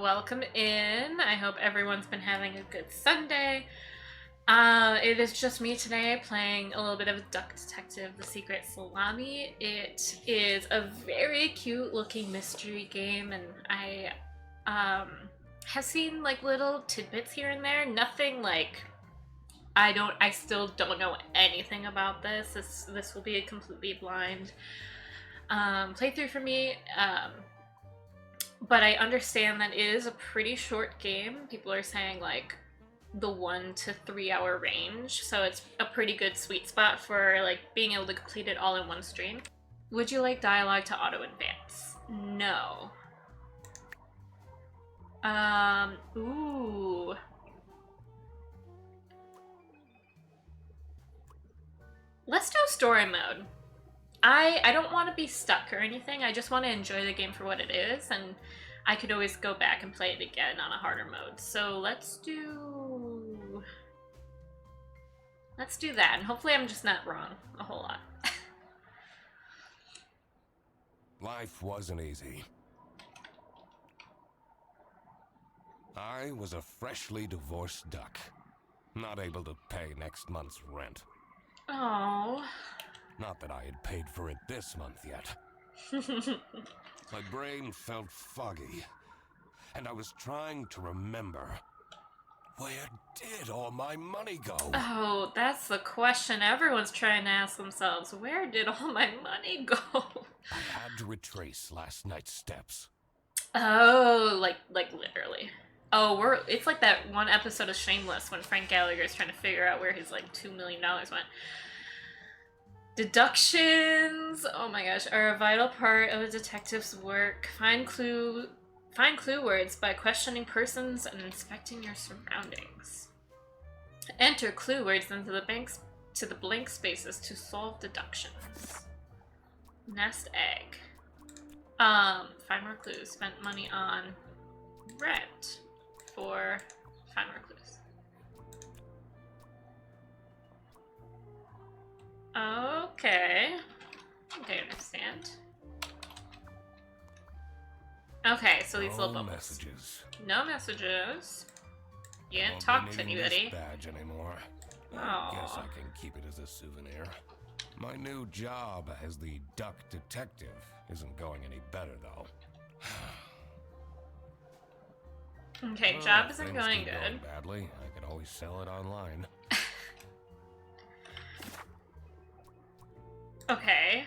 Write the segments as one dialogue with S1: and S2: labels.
S1: welcome in. I hope everyone's been having a good Sunday. It is just me today playing a little bit of Duck Detective: The Secret Salami. It is a very cute looking mystery game, and I have seen like little tidbits here and there. Nothing like I still don't know anything about this. This will be a completely blind playthrough for me. But I understand that it is a pretty short game. People are saying like the 1 to 3 hour range, so it's a pretty good sweet spot for like being able to complete it all in one stream. Would you like dialogue to auto advance? No. Ooh. Let's do story mode. I don't want to be stuck or anything. I just want to enjoy the game for what it is, and I could always go back and play it again on a harder mode. So let's do that, and hopefully I'm just not wrong a whole lot.
S2: Life wasn't easy. I was a freshly divorced duck, not able to pay next month's rent.
S1: Oh.
S2: Not that I had paid for it this month yet. My brain felt foggy, and I was trying to remember, where did all my money go?
S1: Oh, that's the question everyone's trying to ask themselves. Where did all my money go?
S2: I had to retrace last night's steps.
S1: Oh, like literally. Oh, it's like that one episode of Shameless when Frank Gallagher is trying to figure out where his like $2 million went. Deductions, oh my gosh, are a vital part of a detective's work. Find clue words by questioning persons and inspecting your surroundings. Enter clue words into the blank spaces to solve deductions. Nest egg. Find more clues. Spent money on rent for find more clues. Okay. I understand. Okay, so these little bubbles.
S2: Messages.
S1: No messages. You didn't
S2: Won't
S1: talk
S2: be
S1: to
S2: needing
S1: anybody.
S2: This badge anymore. I
S1: Aw.
S2: guess I can keep it as a souvenir. My new job as the Duck Detective isn't going any better, though.
S1: Okay,
S2: Well,
S1: job
S2: if
S1: isn't
S2: things
S1: going
S2: keep
S1: good.
S2: badly, I could always sell it online.
S1: Okay.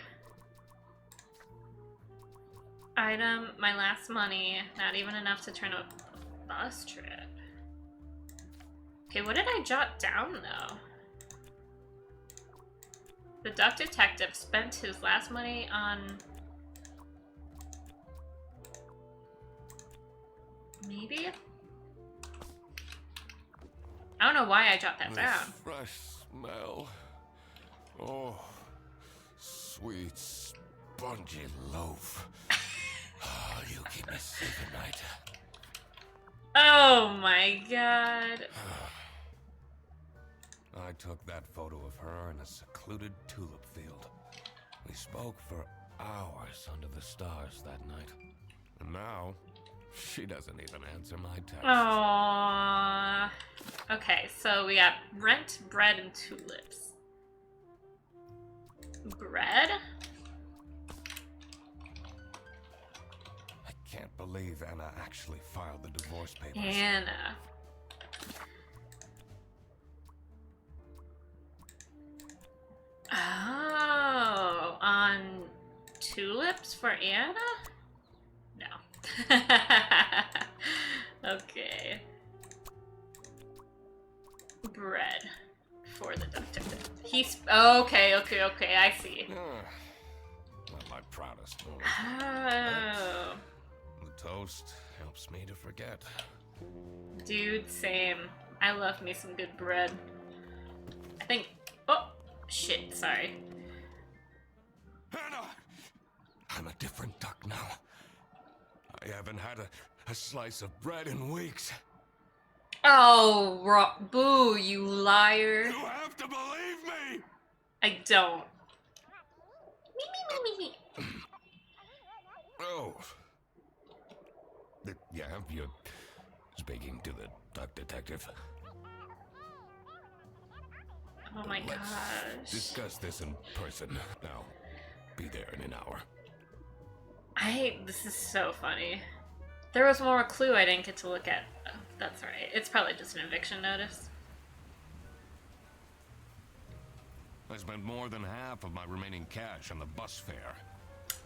S1: Item, my last money. Not even enough to turn a bus trip. Okay, what did I jot down, though? The Duck Detective spent his last money on... Maybe? I don't know why I jot that down.
S2: Fresh smell. Oh, sweet, spongy loaf. Oh, you keep me safe at night.
S1: Oh my god.
S2: I took that photo of her in a secluded tulip field. We spoke for hours under the stars that night. And now, she doesn't even answer my text.
S1: Aww. Okay, so we got rent, bread, and tulips. Bread?
S2: I can't believe Anna actually filed the divorce papers.
S1: Anna. Oh, on tulips for Anna? No. Okay. Bread for the detective. Okay, I see.
S2: Not my proudest moment.
S1: Oh.
S2: The toast helps me to forget.
S1: Dude, same. I love me some good bread. I think... Oh, shit, sorry.
S2: Anna! I'm a different duck now. I haven't had a slice of bread in weeks.
S1: Oh, boo, you liar.
S2: You have to believe me!
S1: I don't. Me.
S2: Oh. Yeah, you're speaking to the duck detective.
S1: Oh my
S2: Let's
S1: gosh.
S2: discuss this in person. Now, be there in an hour.
S1: This is so funny. There was more clue I didn't get to look at. Oh, that's right. It's probably just an eviction notice.
S2: I spent more than half of my remaining cash on the bus fare.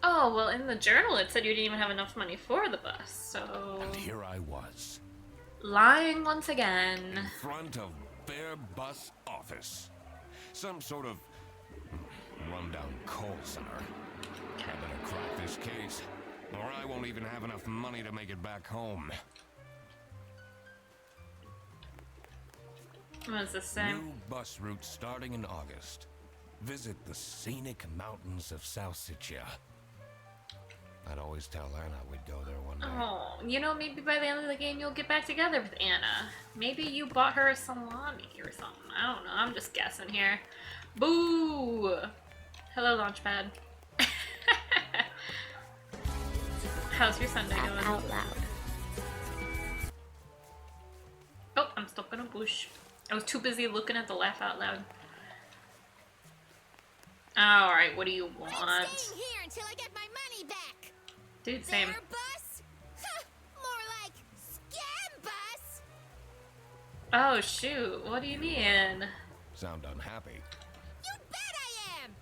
S1: Oh, well, in the journal it said you didn't even have enough money for the bus, so...
S2: And here I was.
S1: Lying once again.
S2: In front of their bus office. Some sort of rundown call center. I better crack this case, or I won't even have enough money to make it back home.
S1: What does this say?
S2: New bus route starting in August. Visit the scenic mountains of Salsicha. I'd always tell Anna we'd go there one day.
S1: Oh, you know, maybe by the end of the game you'll get back together with Anna. Maybe you bought her a salami or something. I don't know. I'm just guessing here. Boo! Hello, Launchpad. How's your Sunday going?
S3: Out loud.
S1: Oh, I'm stuck in a bush. I was too busy looking at the laugh out loud. Alright, what do you want?
S3: I'm staying here until I get my money back.
S1: Dude, same.
S3: Their bus? Huh, more like scam bus.
S1: Oh, shoot. What do you mean?
S2: Sound unhappy?
S3: You bet I am.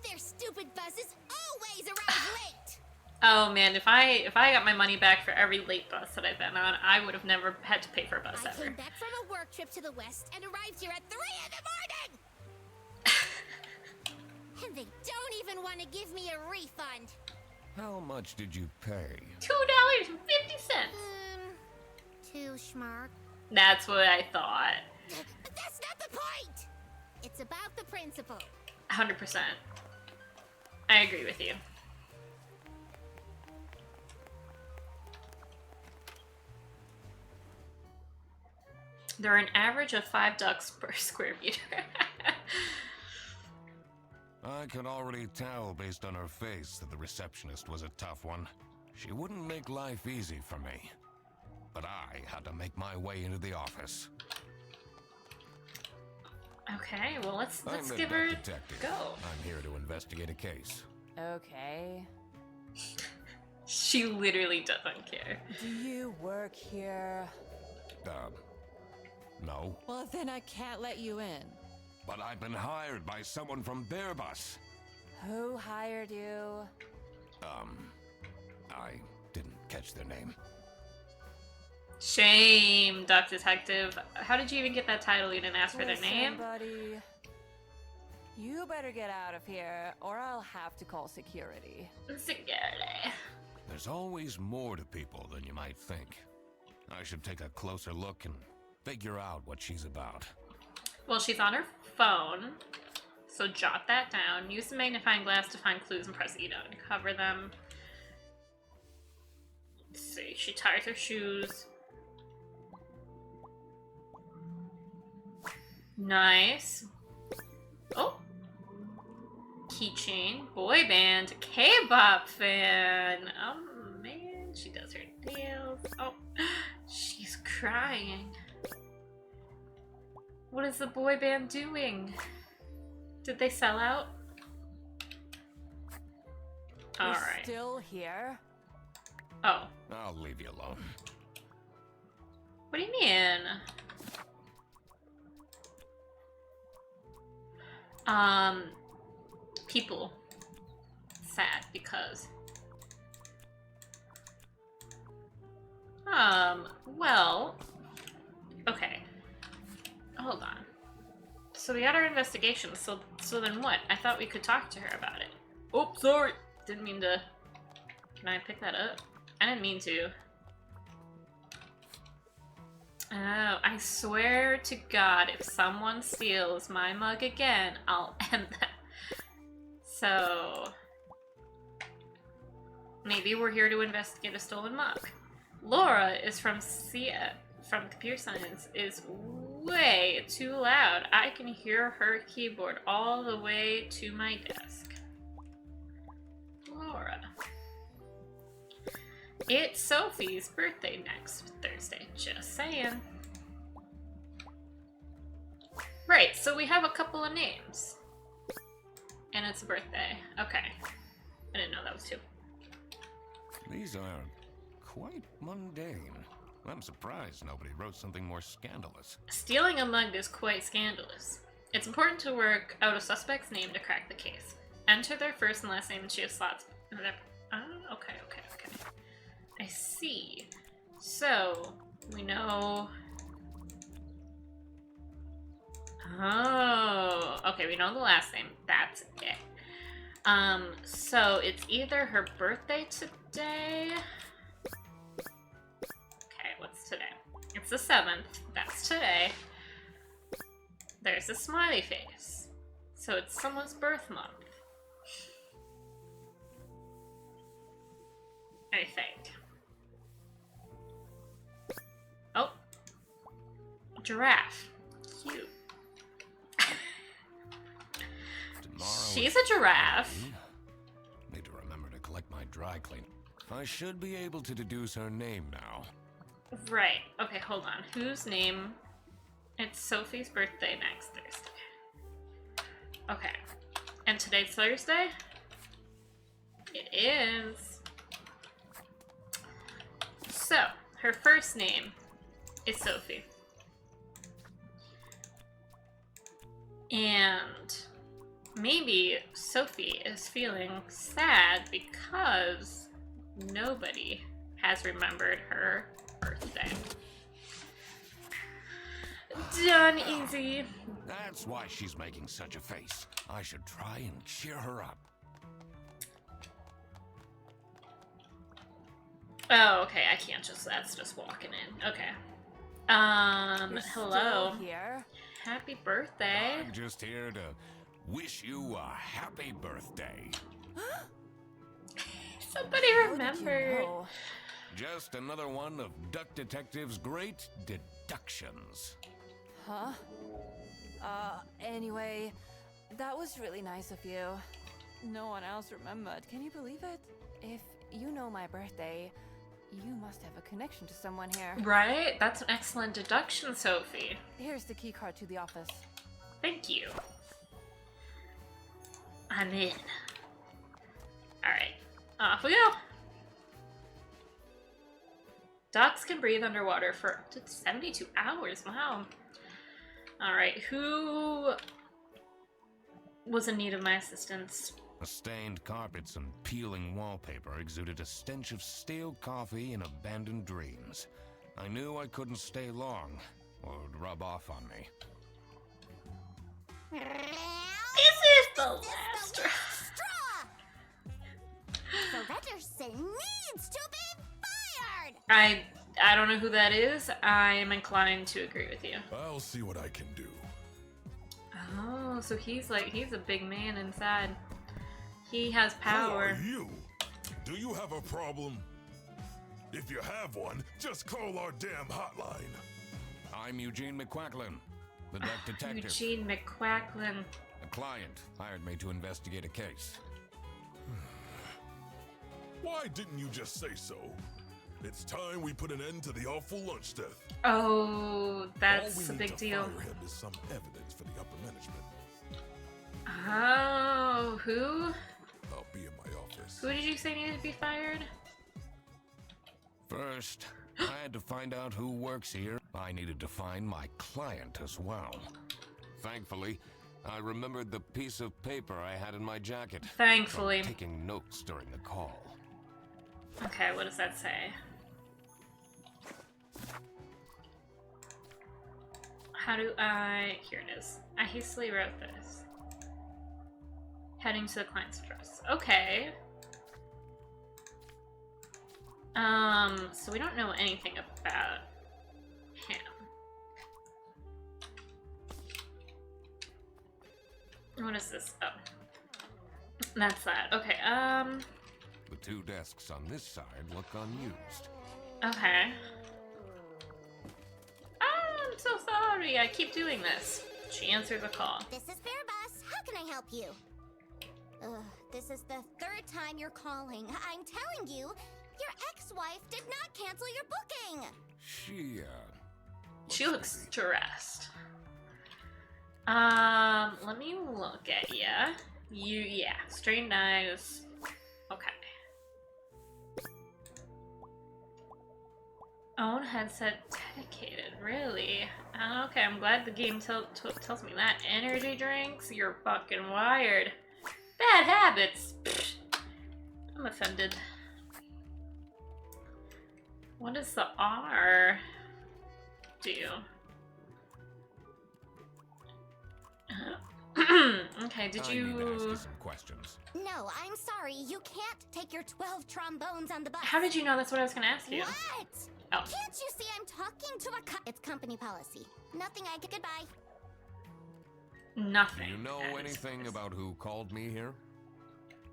S3: Their stupid buses always arrive late.
S1: Oh, man, if I got my money back for every late bus that I've been on, I would have never had to pay for a bus
S3: I
S1: ever.
S3: came back from a work trip to the west and arrived here at 3 in the morning. And they don't even want to give me a refund.
S2: How much did you pay?
S1: $2.50.
S3: 2 schmark.
S1: That's what I thought.
S3: But that's not the point. It's about the principle.
S1: 100%. I agree with you. There are an average of 5 ducks per square meter.
S2: I could already tell based on her face that the receptionist was a tough one. She wouldn't make life easy for me. But I had to make my way into the office.
S1: Okay, well let's
S2: I'm the
S1: give
S2: duck
S1: her
S2: detective.
S1: go.
S2: I'm here to investigate a case.
S4: Okay.
S1: She literally doesn't care.
S4: Do you work here?
S2: No.
S4: Well, then I can't let you in.
S2: But I've been hired by someone from their bus.
S4: Who hired you?
S2: I didn't catch their name.
S1: Shame, Duck Detective. How did you even get that title? You didn't ask for their
S4: Listen,
S1: name?
S4: buddy. You better get out of here, or I'll have to call security.
S1: Security.
S2: There's always more to people than you might think. I should take a closer look and figure out what she's about.
S1: Well, she's on her phone, so jot that down. Use the magnifying glass to find clues and press E to uncover them. Let's see. She ties her shoes. Nice. Oh. Keychain. Boy band. K-pop fan. Oh, man. She does her nails. Oh. She's crying. What is the boy band doing? Did they sell out?
S4: You're
S1: Alright.
S4: still here?
S1: Oh.
S2: I'll leave you alone.
S1: What do you mean? People. Sad because. Well. Okay. Hold on. So we got our investigation, so then what? I thought we could talk to her about it. Oh, sorry! Didn't mean to... Can I pick that up? I didn't mean to. Oh, I swear to God, if someone steals my mug again, I'll end them. So... Maybe we're here to investigate a stolen mug. Laura is from Computer Science is way too loud. I can hear her keyboard all the way to my desk. Laura. It's Sophie's birthday next Thursday, just saying. Right, so we have a couple of names. And it's a birthday. Okay. I didn't know that was two.
S2: These are quite mundane. I'm surprised nobody wrote something more scandalous.
S1: Stealing a mug is quite scandalous. It's important to work out a suspect's name to crack the case. Enter their first and last name and choose slots. Okay. I see. So, we know... Oh, okay, we know the last name. That's it. So it's either her birthday today... Okay, what's today? It's the 7th. That's today. There's a smiley face. So it's someone's birth month. I think. Oh. Giraffe. Cute. She's a giraffe.
S2: Need to remember to collect my dry clean. I should be able to deduce her name now.
S1: Right. Okay, hold on. Whose name? It's Sophie's birthday next Thursday. Okay. And today's Thursday? It is. So, her first name is Sophie. And maybe Sophie is feeling sad because nobody has remembered her birthday. Done easy.
S2: That's why she's making such a face. I should try and cheer her up.
S1: Oh, okay, I can't just, that's just walking in. Okay.
S4: You're
S1: Hello.
S4: still here?
S1: Happy birthday.
S2: I'm just here to wish you a happy birthday.
S1: Somebody
S4: How did you
S1: remembered.
S4: know?
S2: Just another one of Duck Detective's great deductions.
S4: Huh? Anyway, that was really nice of you. No one else remembered. Can you believe it? If you know my birthday, you must have a connection to someone here.
S1: Right? That's an excellent deduction, Sophie.
S4: Here's the key card to the office.
S1: Thank you. I'm in. Alright. Off we go. Ducks can breathe underwater for up to 72 hours. Wow. Alright, who was in need of my assistance?
S2: The stained carpets and peeling wallpaper exuded a stench of stale coffee and abandoned dreams. I knew I couldn't stay long, or it would rub off on me.
S3: This
S1: is the last straw.
S3: Sylvester needs to be fired!
S1: I don't know who that is. I am inclined to agree with you.
S5: I'll see what I can do.
S1: Oh, so he's a big man inside. He has power.
S5: Who are you? Do you have a problem? If you have one, just call our damn hotline.
S2: I'm Eugene McQuacklin, the Duck Detective.
S1: Eugene McQuacklin.
S2: A client hired me to investigate a case.
S5: Why didn't you just say so? It's time we put an end to the awful lunch death.
S1: Oh,
S5: All
S1: that's
S5: we
S1: a
S5: need
S1: big
S5: to
S1: deal.
S5: fire him is some evidence for the upper management.
S1: Oh, who?
S5: I'll be in my office.
S1: Who did you say needed to be fired?
S2: First, I had to find out who works here. I needed to find my client as well. Thankfully, I remembered the piece of paper I had in my jacket.
S1: Thankfully.
S2: From taking notes during the call.
S1: Okay, what does that say? How do I... Here it is. I hastily wrote this. Heading to the client's address. Okay. So we don't know anything about him. What is this? Oh. That's that. Okay,
S2: The two desks on this side look unused.
S1: okay. I'm so sorry. I keep doing this. She answered the call.
S3: This is Fairbus. How can I help you? This is the third time you're calling. I'm telling you, your ex ex-wife did not cancel your booking.
S1: She looks stressed. Let me look at ya. Yeah, straightened eyes. Okay. Own headset dedicated, really? Okay, I'm glad the game tells me that. Energy drinks? You're fucking wired. Bad habits. Pfft. I'm offended. What does the R do? Okay, did
S2: I need to ask
S1: you...
S2: you some questions.
S3: No, I'm sorry. You can't take your 12 trombones on the bus.
S1: How did you know that's what I was gonna ask you?
S3: What?
S1: Oh.
S3: Can't you see I'm talking to a It's company policy. Nothing I could... Goodbye.
S2: Do
S1: Nothing.
S2: you know anything about who called me here?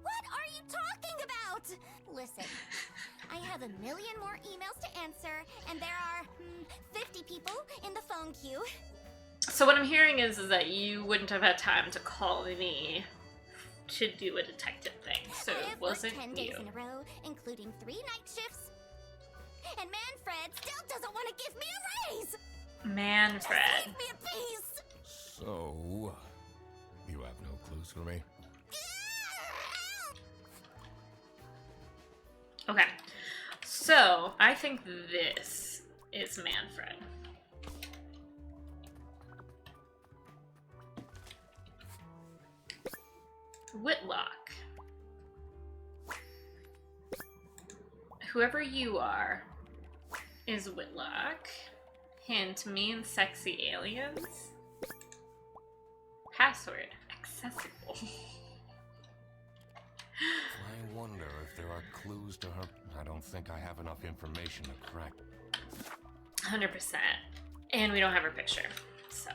S3: What are you talking about? Listen, I have a million more emails to answer, and there are 50 people in the phone queue.
S1: So what I'm hearing is that you wouldn't have had time to call me to do a detective thing, so
S3: I
S1: it
S3: have worked
S1: wasn't
S3: 10
S1: you.
S3: days in a row, including 3 night shifts. And Manfred still doesn't want to give me a raise!
S1: Manfred.
S3: Just leave me in peace!
S2: So, you have no clues for me?
S1: Okay. So, I think this is Manfred. Whitlock. Whoever you are is Whitlock. Hint, mean sexy aliens. Password, accessible.
S2: I wonder if there are clues to her. I don't think I have enough information to crack.
S1: 100%. And we don't have her picture, so.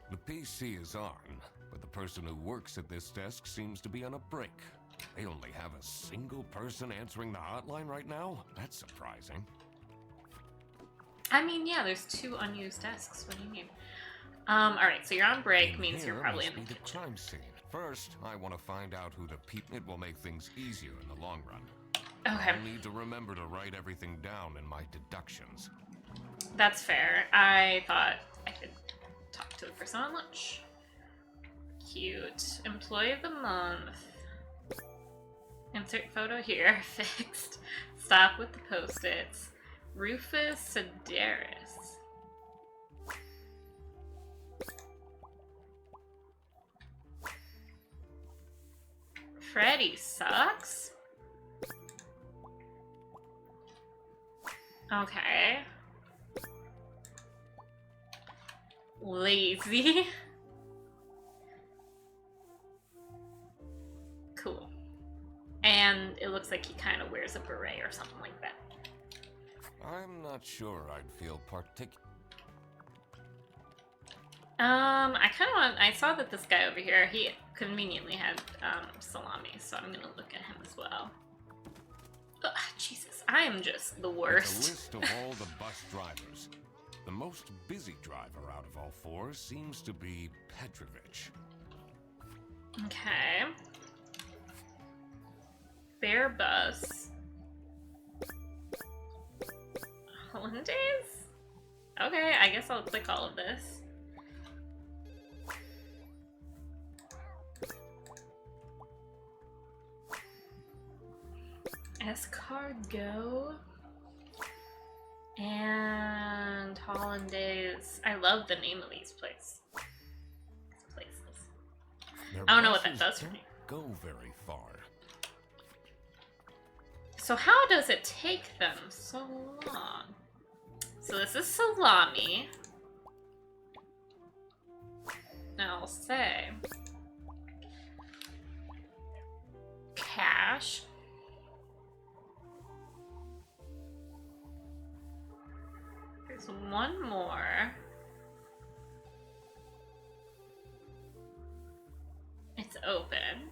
S2: The PC is on, but the person who works at this desk seems to be on a break. They only have a single person answering the hotline right now? That's surprising.
S1: I mean, yeah, there's 2 unused desks. What do you mean? Alright, so you're on break,
S2: In
S1: means you're
S2: here
S1: probably in
S2: must
S1: the
S2: be
S1: kitchen.
S2: crime scene. First, I want to find out who the people. It will make things easier in the long run.
S1: Okay,
S2: I need to remember to write everything down in my deductions.
S1: that's fair. I thought I could talk to the person on lunch. Cute. Employee of the month. Insert photo here. Fixed. Stop with the post-its. Rufus Sedaris. Freddy sucks? Okay. Lazy. Cool. And it looks like he kind of wears a beret or something like that.
S2: I'm not sure I'd feel
S1: I saw that this guy over here, he conveniently had salami, so I'm gonna look at him as well. Ugh, Jesus, I am just the
S2: It's a
S1: worst.
S2: list of all the bus drivers. The most busy driver out of all 4 seems to be Petrovich.
S1: Okay. Bear bus. Hollandaise? Okay, I guess I'll click all of this. Escargot. And Hollandaise. I love the name of these places.
S2: Their
S1: I don't know what that
S2: buses
S1: does for
S2: don't
S1: me.
S2: Go very far.
S1: So how does it take them so long? So this is Salami. I'll say Cash. There's one more. It's open.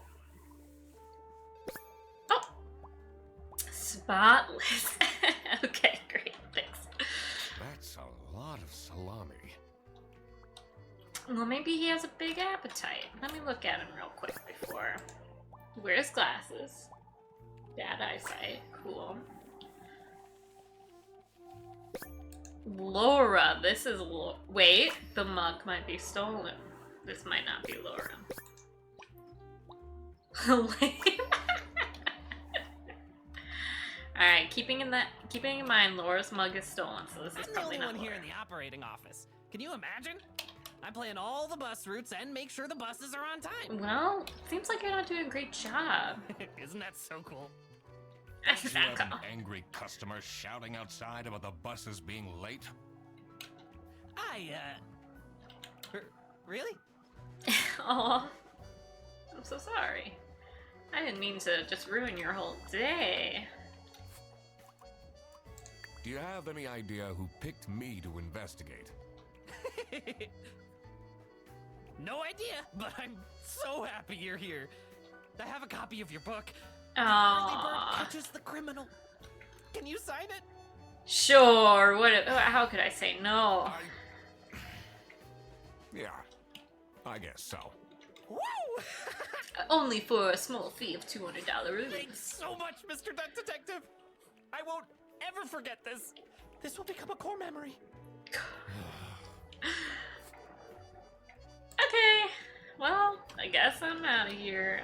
S1: Oh! Spotless. Okay, great, thanks.
S2: That's a lot of salami.
S1: Well, maybe he has a big appetite. Let me look at him real quick before. Wears glasses. bad eyesight. Cool. Laura, this is wait, the mug might be stolen. This might not be Laura. Alright, keeping in mind Laura's mug is stolen, so this is
S6: I'm
S1: probably
S6: the
S1: not
S6: only one
S1: Laura.
S6: here in the operating office. Can you imagine? I plan all the bus routes and make sure the buses are on time.
S1: Well, seems like you're not doing a great job.
S6: Isn't that so cool?
S2: Don't you have an angry customer shouting outside about the buses being late?
S6: Really?
S1: Oh, I'm so sorry. I didn't mean to just ruin your whole day.
S2: Do you have any idea who picked me to investigate?
S6: No idea, but I'm so happy you're here. I have a copy of your book. Early
S1: Aww.
S6: Bird Catches the Criminal. Can you sign it?
S1: Sure. How could I say no?
S2: Yeah, I guess so.
S6: Woo!
S1: Only for a small fee of $200.
S6: Thanks so much, Mr. Duck Detective. I won't ever forget this. This will become a core memory.
S1: Okay. Well, I guess I'm out of here.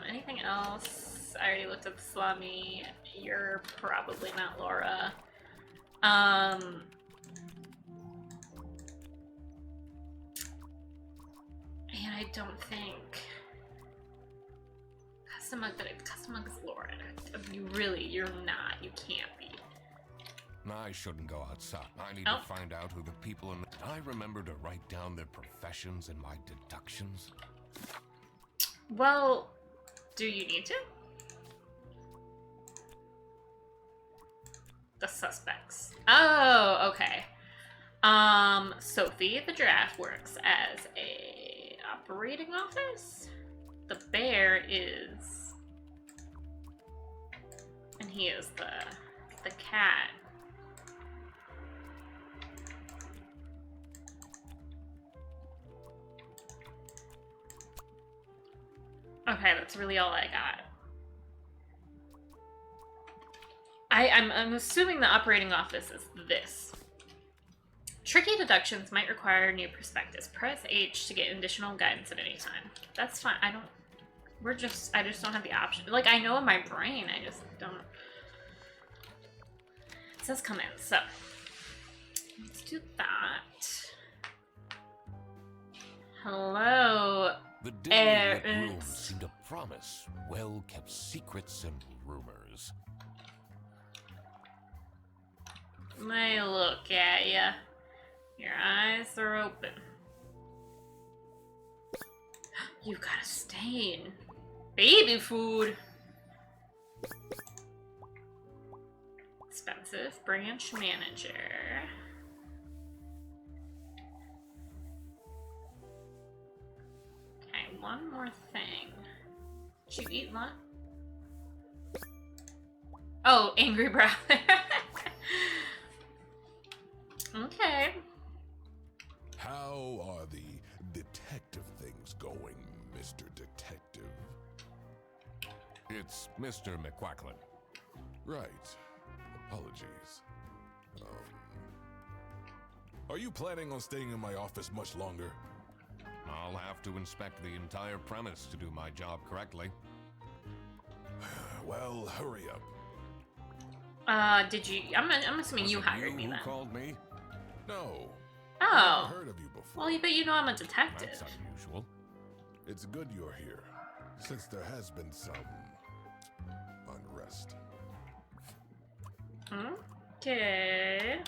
S1: Anything else? I already looked at the Salami. You're probably not Laura. And I don't think Custom Mug is Laura. You're not. You can't be.
S2: I shouldn't go outside. I need
S1: Oh.
S2: to find out who the people in the... I remember to write down their professions and my deductions.
S1: Well, do you need to? The suspects. Oh, okay. Sophie, the giraffe, works as a operating office. The bear is... And he is the cat. Okay, that's really all I got. I'm assuming the operating office is this. Tricky deductions might require new prospectus. Press H to get additional guidance at any time. That's fine. I just don't have the option. Like, I know in my brain, I just don't. It says come in, so let's do that. Hello.
S2: The dimly lit
S1: Ernst.
S2: rooms seem to promise well-kept secrets and rumors.
S1: I look at ya. Your eyes are open. You've got a stain. Baby food. Expensive branch manager. Okay, one more thing. Did you eat lunch? Oh, angry brother. Okay.
S5: How are the detective things going, Mr. Detective?
S2: It's Mr. McQuacklin.
S5: Right. Apologies. Are you planning on staying in my office much longer?
S2: I'll have to inspect the entire premise to do my job correctly.
S5: Well, hurry up.
S1: Did you? I'm assuming
S2: Was
S1: you
S2: it
S1: hired me
S2: who
S1: then.
S2: called me?
S5: No.
S1: Oh.
S5: Never heard of you before.
S1: Well, but you know I'm a detective.
S2: That's unusual.
S5: It's good you're here, since there has been some unrest.
S1: Okay.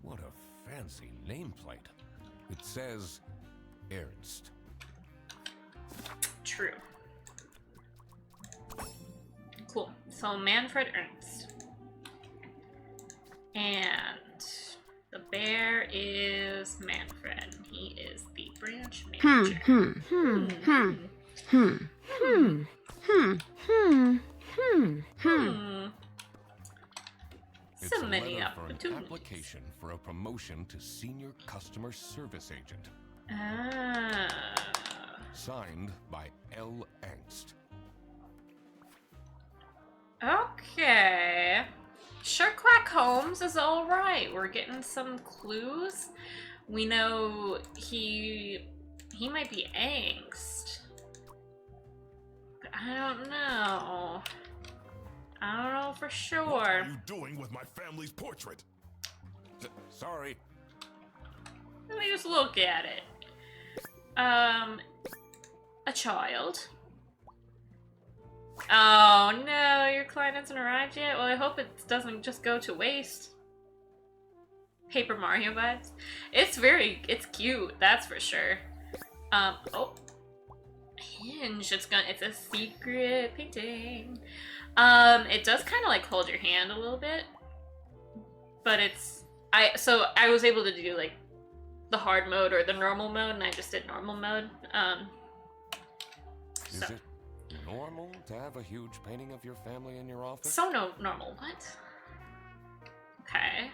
S2: What a fancy nameplate. It says Ernst.
S1: True. Cool. So Manfred Ernst. And the bear is Manfred. He is the branch manager.
S2: It's
S1: So
S2: a
S1: many
S2: letter for an
S1: opportunities.
S2: application for a promotion to senior customer service agent.
S1: Ah.
S2: Signed by L. Angst.
S1: Okay. Sherlock Holmes is alright. We're getting some clues. We know he might be angst. But I don't know. I don't know for
S5: What
S1: sure.
S5: are you doing with my family's portrait?
S2: Sorry.
S1: Let me just look at it. A child. Oh no, your client hasn't arrived yet? Well, I hope it doesn't just go to waste. Paper Mario vibes. It's cute, that's for sure. Oh. Hinge, it's a secret painting. It does kind of like hold your hand a little bit. But so I was able to do like the hard mode or the normal mode, and I just did normal mode.
S2: Is it normal to have a huge painting of your family in your office?
S1: So no normal, what? Okay.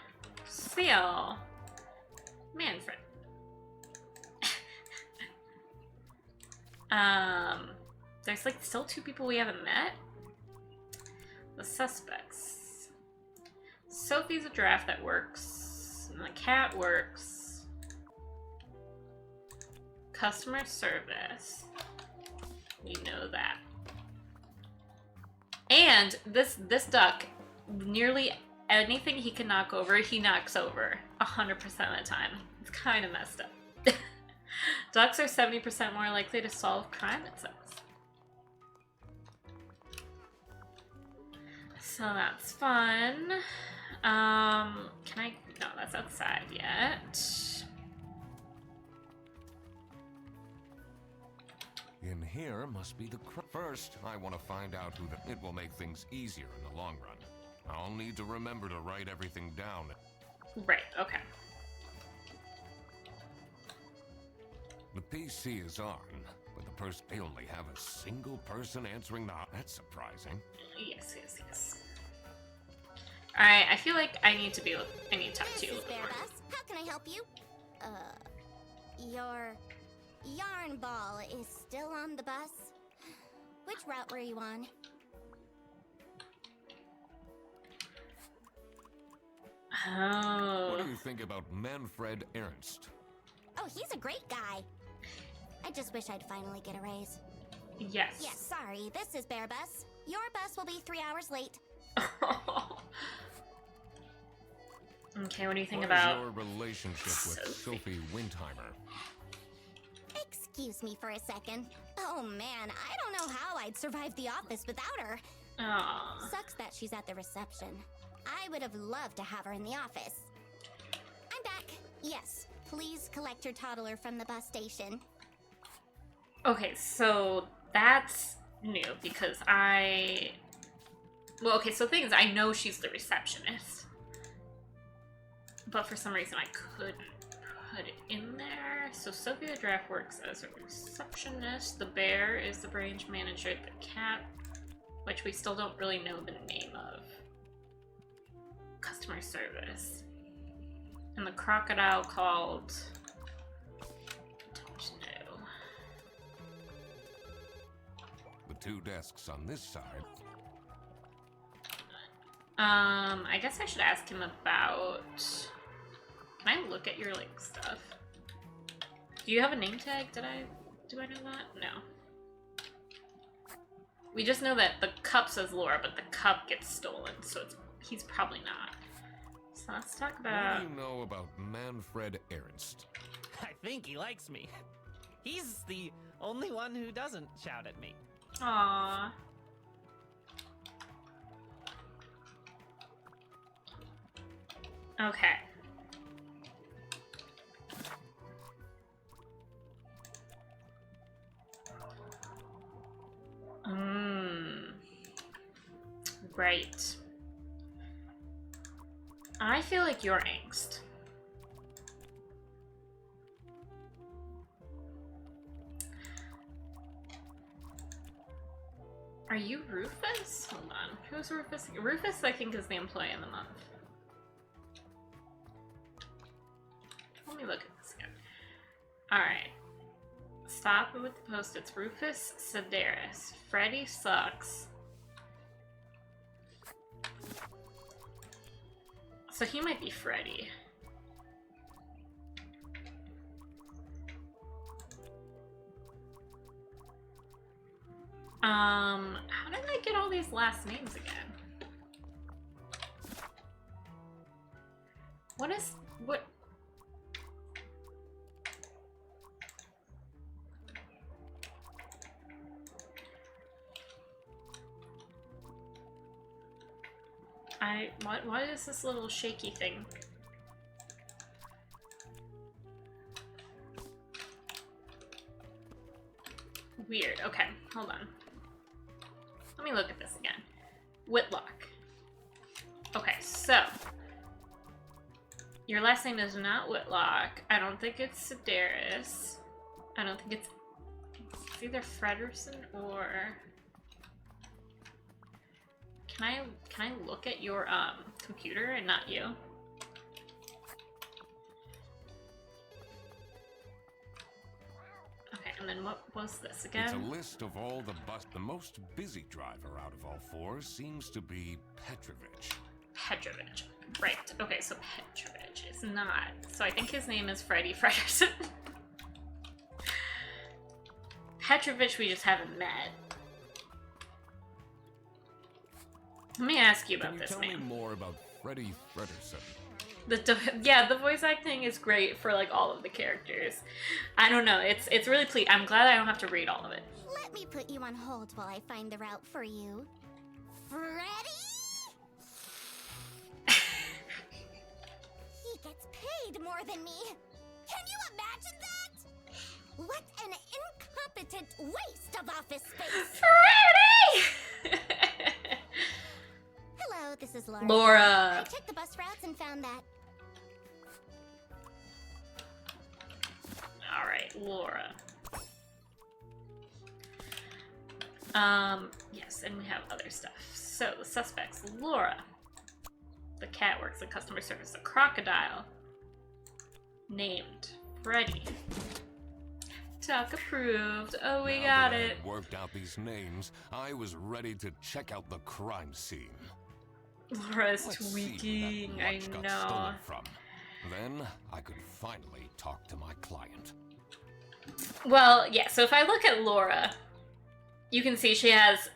S1: Seal. Manfred. There's like still 2 people we haven't met. The suspects. Sophie's a draft that works. And the cat works. Customer service. We know that. And this duck, nearly anything he can knock over, he knocks over 100% of the time. It's kind of messed up. Ducks are 70% more likely to solve crime, it says. So that's fun. Can I? No, that's outside yet.
S2: In here must be the first. I want to find out who the. It will make things easier in the long run. I'll need to remember to write everything down.
S1: Right. Okay.
S2: The PC is on, but the person. They only have a single person answering the. That's surprising.
S1: Yes. All right. I feel like I need to talk to you a
S3: This is
S1: little bit more.
S3: Bearbus. How can I help you? Your yarn ball is still on the bus? Which route were you on?
S1: Oh.
S2: What do you think about Manfred Ernst?
S3: Oh, he's a great guy. I just wish I'd finally get a raise.
S1: Yes.
S3: Yes, sorry, this is Bearbus. Your bus will be 3 hours late.
S1: Okay. What do you think
S2: What
S1: about
S2: is your relationship with Sophie Windheimer?
S3: Excuse me for a second. Oh man, I don't know how I'd survive the office without her.
S1: Aw.
S3: Sucks that she's at the reception. I would have loved to have her in the office. I'm back. Yes, please collect your toddler from the bus station.
S1: Okay, so that's new because well, okay, so the thing is, I know she's the receptionist. But for some reason, I couldn't put it in there. So Sophie the Draft works as a receptionist. The bear is the branch manager. The cat, which we still don't really know the name of. Customer service. And the crocodile called... Don't know.
S2: The 2 desks on this side.
S1: I guess I should ask him about... Can I look at your, like, stuff? Do you have a name tag? Do I know that? No. We just know that the cup says Laura, but the cup gets stolen, so he's probably not. So let's talk about...
S2: What do you know about Manfred Ernst?
S6: I think he likes me. He's the only one who doesn't shout at me.
S1: Aww. Okay. Right. I feel like you're angst. Are you Rufus? Hold on. Who's Rufus? Rufus, I think, is the employee of the month. Let me look at this again. Alright. Stop with the post-its. Rufus Sedaris. Freddy sucks. So he might be Freddy. How did I get all these last names again? What? What is this little shaky thing? Weird. Okay, hold on. Let me look at this again. Whitlock. Okay, so your last name is not Whitlock. I don't think it's Sedaris. I don't think it's either Frederson or... Can I look at your computer and not you? Okay, and then what was this again?
S2: It's a list of all the bus. The most busy driver out of all four seems to be Petrovich.
S1: Petrovich. Right. Okay, so Petrovich is not. So I think his name is Freddy Frederson. Petrovich we just haven't met. Let me ask you about this
S2: Tell
S1: name.
S2: me more about Freddy Frederson.
S1: Yeah, the voice acting is great for like all of the characters. I don't know, it's really pleasing. I'm glad I don't have to read all of it.
S3: Let me put you on hold while I find the route for you. Freddy? He gets paid more than me. Can you imagine that? What an incompetent waste of office space.
S1: Freddy!
S3: Hello, this is Laura.
S1: Laura.
S3: I checked the bus routes and found that.
S1: Alright, Laura. Yes, and we have other stuff. So, the suspects, Laura. The cat works in customer service. The crocodile. Named Freddy. Duck approved. Oh, we got it.
S2: I worked out these names. I was ready to check out the crime scene.
S1: Laura's
S2: Let's see where
S1: tweaking,
S2: that
S1: I
S2: watch got
S1: know.
S2: stolen from. Then I could finally talk to my client.
S1: Well, yeah, so if I look at Laura, you can see she has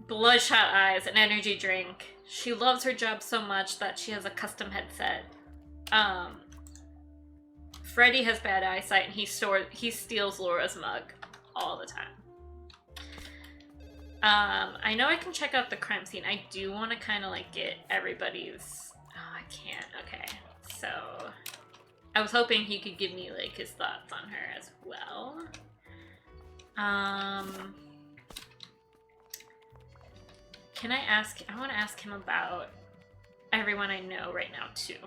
S1: bloodshot eyes, an energy drink. She loves her job so much that she has a custom headset. Freddy has bad eyesight and he steals Laura's mug all the time. I know I can check out the crime scene. I do want to kind of like get everybody's... Oh, I can't. Okay. So, I was hoping he could give me like his thoughts on her as well. Can I ask... I want to ask him about everyone I know right now too.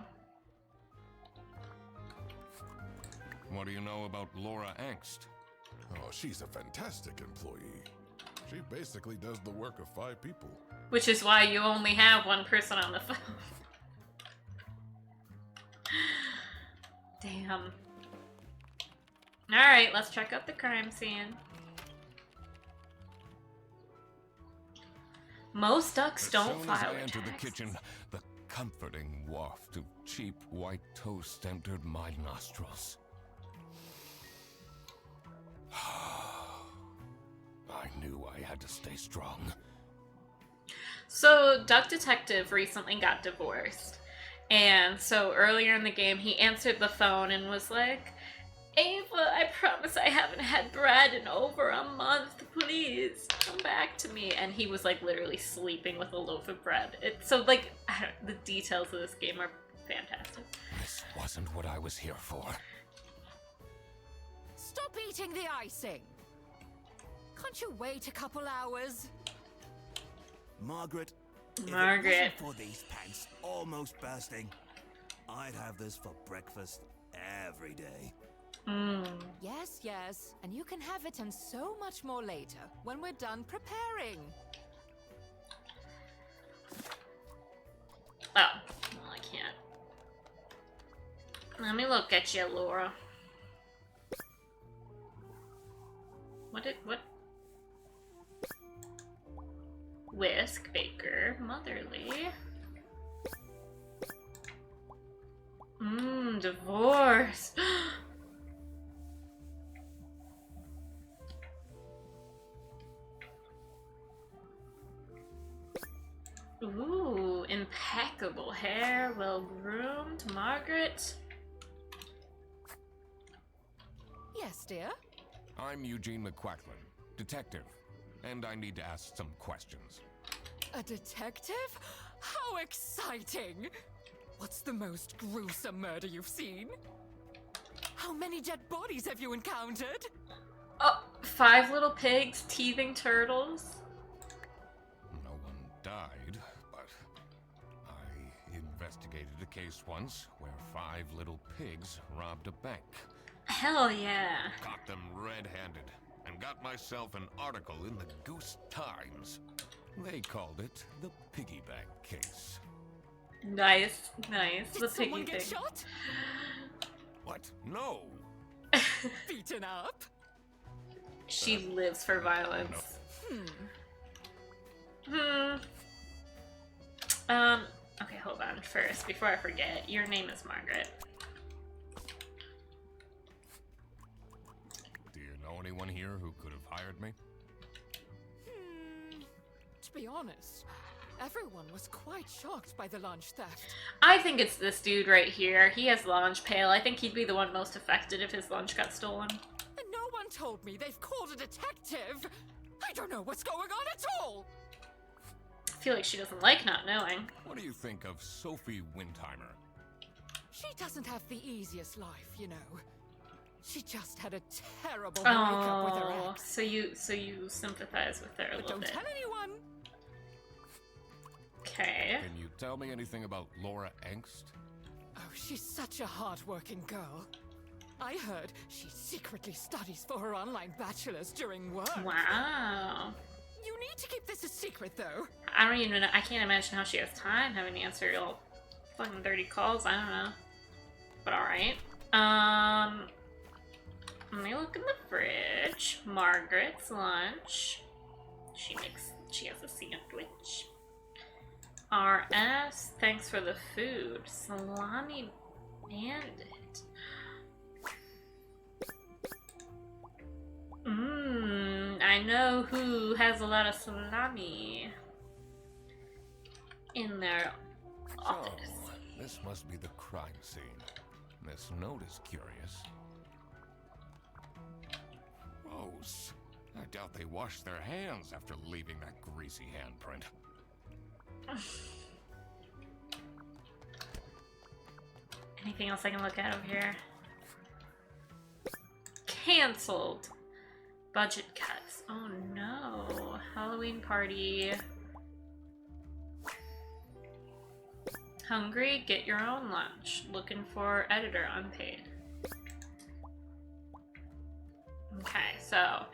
S2: What do you know about Laura Angst?
S5: Oh, she's a fantastic employee. She basically does the work of 5 people.
S1: Which is why you only have one person on the phone. Damn. Alright, let's check out the crime scene. Most ducks don't
S2: As soon as
S1: file
S2: I
S1: a
S2: entered the
S1: tax.
S2: kitchen, the comforting waft of cheap white toast entered my nostrils. I knew I had to stay strong.
S1: So, Duck Detective recently got divorced. And so earlier in the game, he answered the phone and was like, Ava, I promise I haven't had bread in over a month. Please, come back to me. And he was like literally sleeping with a loaf of bread. So like, the details of this game are fantastic.
S2: This wasn't what I was here for.
S7: Stop eating the icing! Can't you wait a couple hours?
S8: Margaret, if
S1: Margaret.
S8: it wasn't for these pants almost bursting, I'd have this for breakfast every day.
S7: Yes, yes, and you can have it and so much more later when we're done preparing.
S1: Oh, well, I can't. Let me look at you, Laura. What? Whisk, Baker, Motherly. divorce. Ooh, impeccable hair, well groomed. Margaret.
S7: Yes, dear?
S2: I'm Eugene McQuacklin, detective, and I need to ask some questions.
S7: A detective? How exciting! What's the most gruesome murder you've seen? How many dead bodies have you encountered?
S1: Oh, 5 little pigs, teething turtles.
S2: No one died, but I investigated a case once where 5 little pigs robbed a bank.
S1: Hell yeah.
S2: Caught them red-handed and got myself an article in the Goose Times. They called it the piggy bank case.
S1: Nice, nice.
S7: Did
S1: The
S7: someone
S1: piggy
S7: get
S1: thing.
S7: shot?
S2: What? No!
S7: Beaten up?
S1: She lives for violence. Okay, hold on. First, before I forget, your name is Margaret.
S2: Do you know anyone here who could have hired me?
S7: To be honest, everyone was quite shocked by the lunch theft.
S1: I think it's this dude right here. He has lunch pail. I think he'd be the one most affected if his lunch got stolen.
S7: And no one told me they've called a detective. I don't know what's going on at all.
S1: I feel like she doesn't like not knowing.
S2: What do you think of Sophie Windheimer?
S7: She doesn't have the easiest life, you know. She just had a terrible breakup with her
S1: Oh,
S7: ex.
S1: so you sympathize with her a
S7: But
S1: little
S7: don't
S1: bit.
S7: tell anyone.
S1: Okay.
S2: Can you tell me anything about Laura Angst?
S7: Oh, she's such a hard-working girl. I heard she secretly studies for her online bachelor's during work.
S1: Wow.
S7: You need to keep this a secret, though.
S1: I don't even know. I can't imagine how she has time having to answer all fucking dirty calls. I don't know. But alright. Let me look in the fridge. Margaret's lunch. She has a sandwich. RS, thanks for the food. Salami bandit. I know who has a lot of salami in their office.
S2: Oh, this must be the crime scene. This note is curious. Gross. I doubt they washed their hands after leaving that greasy handprint.
S1: Anything else I can look at over here? Cancelled. Budget cuts. Oh no. Halloween party. Hungry? Get your own lunch. Looking for editor unpaid. Okay, so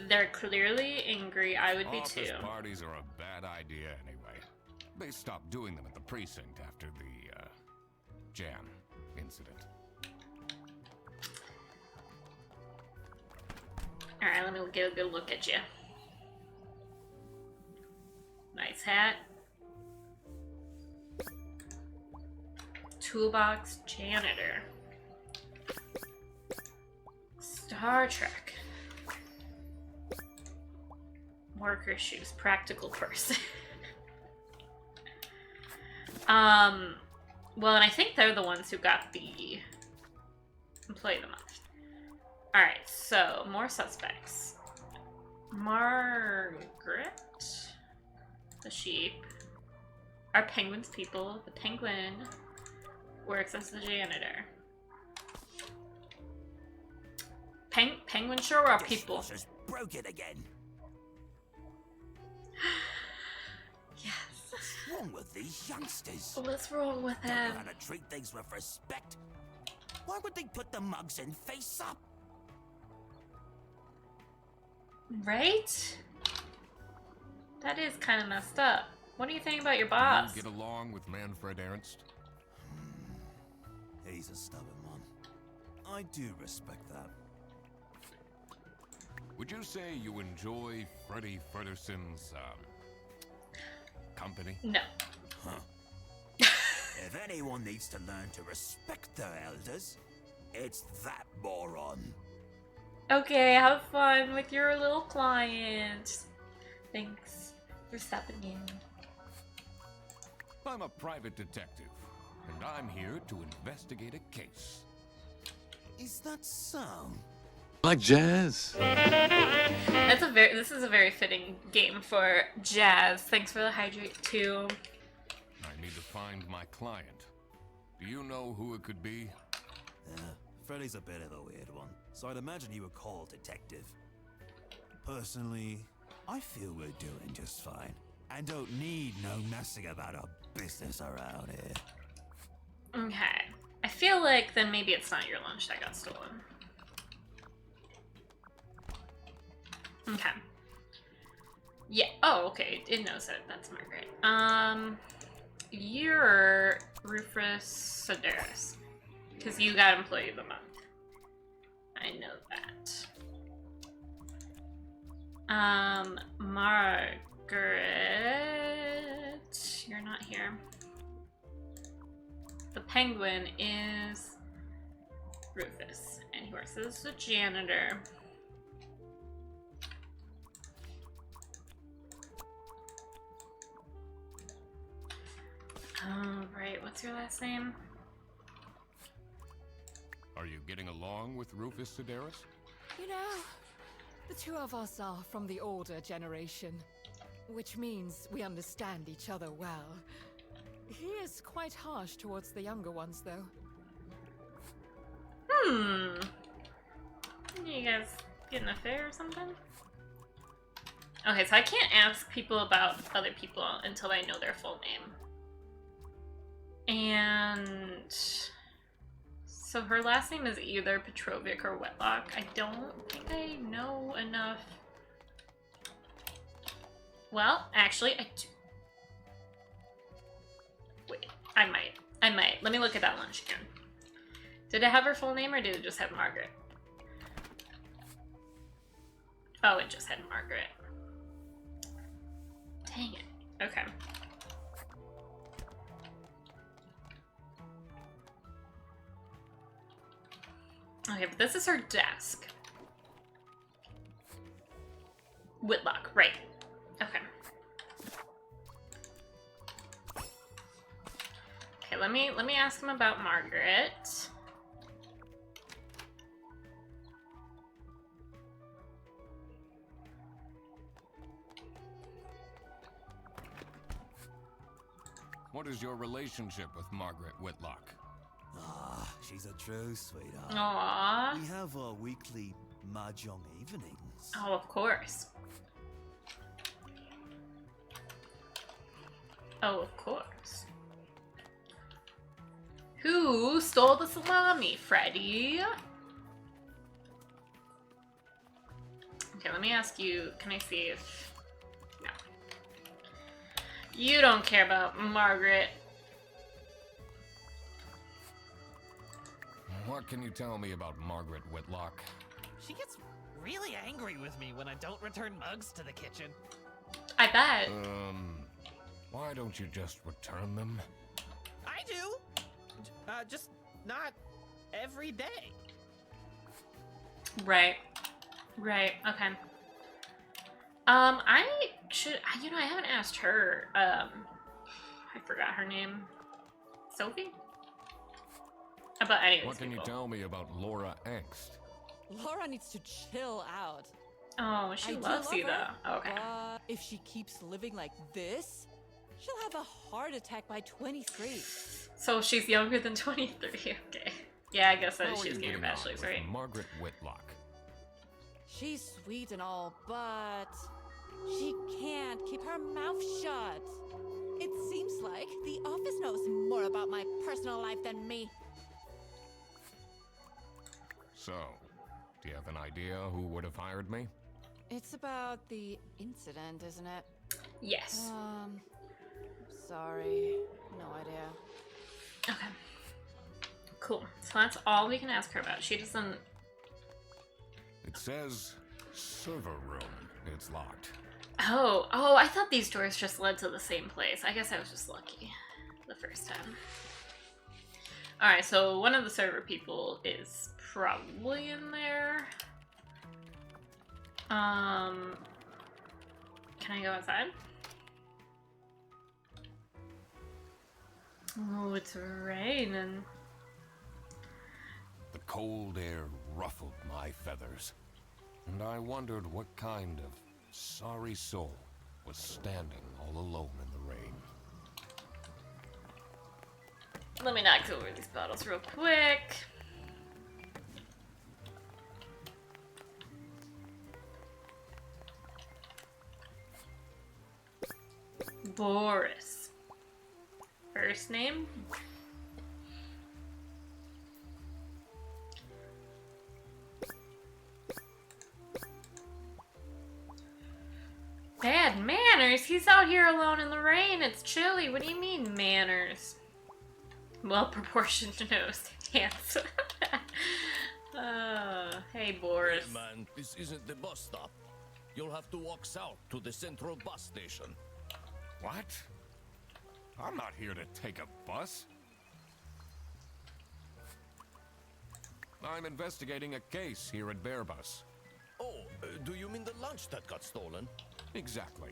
S1: they're clearly angry. I would be
S2: Office
S1: too.
S2: parties are a bad idea anyway. They stopped doing them at the precinct after the, Jan incident.
S1: Alright, let me get a good look at you. Nice hat. Toolbox janitor. Star Trek. Worker shoes, practical person. Well, and I think they're the ones who got the Employee of the Month. Alright, so more suspects. Margaret, the sheep. Are penguins people? The penguin works as the janitor. Penguin sure are people.
S8: Dishwasher's broken again.
S1: Yes.
S8: What's wrong with these youngsters?
S1: What's wrong with
S8: Don't
S1: them?
S8: know how to treat things with respect. Why would they put the mugs in face up?
S1: Right? That is kind of messed up. What do you think about your
S2: Do
S1: boss?
S2: you get along with Manfred Ernst?
S8: He's a stubborn one. I do respect that.
S2: Would you say you enjoy Freddie Ferguson's, company?
S1: No.
S8: If anyone needs to learn to respect their elders, it's that moron.
S1: Okay, have fun with your little client. Thanks for stopping in.
S2: I'm a private detective, and I'm here to investigate a case.
S8: Is that so?
S9: Like jazz?
S1: This is a very fitting game for Jazz. Thanks for the hydrate too.
S2: I need to find my client. Do you know who it could be?
S8: Freddy's a bit of a weird one, so I'd imagine you would call detective. Personally, I feel we're doing just fine, and don't need no messing about our business around here.
S1: Okay. I feel like then maybe it's not your lunch that got stolen. Okay. Yeah. Oh, okay. It knows it. That's Margaret. You're Rufus Sedaris. Because you got Employee of the Month. I know that. Margaret. You're not here. The Penguin is Rufus. And he works as a janitor. Right, what's your last name?
S2: Are you getting along with Rufus Sedaris?
S7: You know, the two of us are from the older generation, which means we understand each other well. He is quite harsh towards the younger ones, though.
S1: You guys getting a affair or something? Okay, so I can't ask people about other people until I know their full name. And so her last name is either Petrovic or Wetlock. I don't think I know enough. Well, actually, I do. Wait, I might. Let me look at that lunch again. Did it have her full name or did it just have Margaret? Oh, it just had Margaret. Dang it. Okay. Okay, but this is her desk. Whitlock, right. Okay. Okay, let me ask him about Margaret.
S2: What is your relationship with Margaret Whitlock?
S8: Ah, she's a true sweetheart.
S1: Aww.
S8: We have our weekly mahjong evenings.
S1: Oh, of course. Oh, of course. Who stole the salami, Freddy? Okay, let me ask you, can I see if... No. You don't care about Margaret.
S2: What can you tell me about Margaret Whitlock?
S6: She gets really angry with me when I don't return mugs to the kitchen.
S1: I bet.
S2: Why don't you just return them?
S6: I do! Just not every day.
S1: Right. Right, okay. I should, I haven't asked her, I forgot her name. Sophie? About any of these
S2: What can you
S1: people.
S2: tell me about Laura Angst?
S4: Laura needs to chill out.
S1: Oh, she
S4: I do
S1: loves
S4: love
S1: you
S4: her,
S1: though. Okay.
S4: But if she keeps living like this, she'll have a heart attack by 23.
S1: So she's younger than 23. Okay. Yeah, I guess that
S2: How are
S1: she's
S2: you
S1: getting her
S2: getting on
S1: bachelor's,
S2: with
S1: right?
S2: Margaret Whitlock.
S4: She's sweet and all, but she can't keep her mouth shut. It seems like the office knows more about my personal life than me.
S2: So, do you have an idea who would have hired me?
S4: It's about the incident, isn't it?
S1: Yes.
S4: Sorry. No idea.
S1: Okay. Cool. So that's all we can ask her about. She doesn't...
S2: It says server room. It's locked.
S1: Oh, I thought these doors just led to the same place. I guess I was just lucky the first time. Alright, so one of the server people is probably in there. Can I go outside? Oh, it's raining.
S2: The cold air ruffled my feathers, and I wondered what kind of sorry soul was standing all alone in the rain.
S1: Let me knock over these bottles real quick. Boris. First name? Bad manners? He's out here alone in the rain. It's chilly. What do you mean, manners? Well-proportioned nose. Hands. Hey, Boris.
S10: Hey man, this isn't the bus stop. You'll have to walk south to the central bus station.
S2: What? I'm not here to take a bus. I'm investigating a case here at Bearbus.
S10: Oh, do you mean the lunch that got stolen?
S2: Exactly.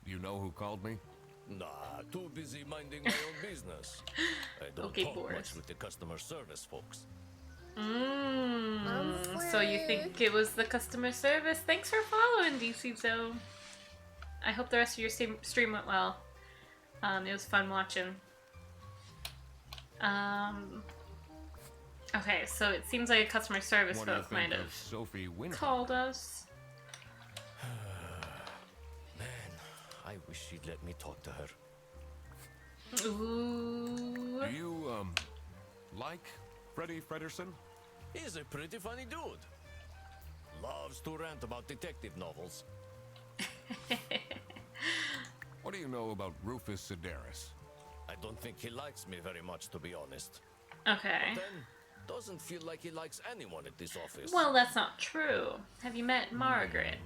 S2: Do you know who called me?
S10: Nah, too busy minding my own business. I don't
S1: Okay,
S10: talk
S1: Boris.
S10: much with the customer service folks.
S1: So you think it was the customer service? Thanks for following, DC Zo. I hope the rest of your stream went well. It was fun watching. Okay, so it seems like a customer service
S2: What do you
S1: folk might
S2: think of
S1: have
S2: Sophie Winter?
S1: called us.
S10: Man, I wish she'd let me talk to her.
S1: Ooh.
S2: Do you, like Freddie Frederson?
S10: He's a pretty funny dude. Loves to rant about detective novels.
S2: What do you know about Rufus Sedaris?
S10: I don't think he likes me very much, to be honest.
S1: Okay.
S10: Then, doesn't feel like he likes anyone at this office.
S1: Well, that's not true. Have you met Margaret?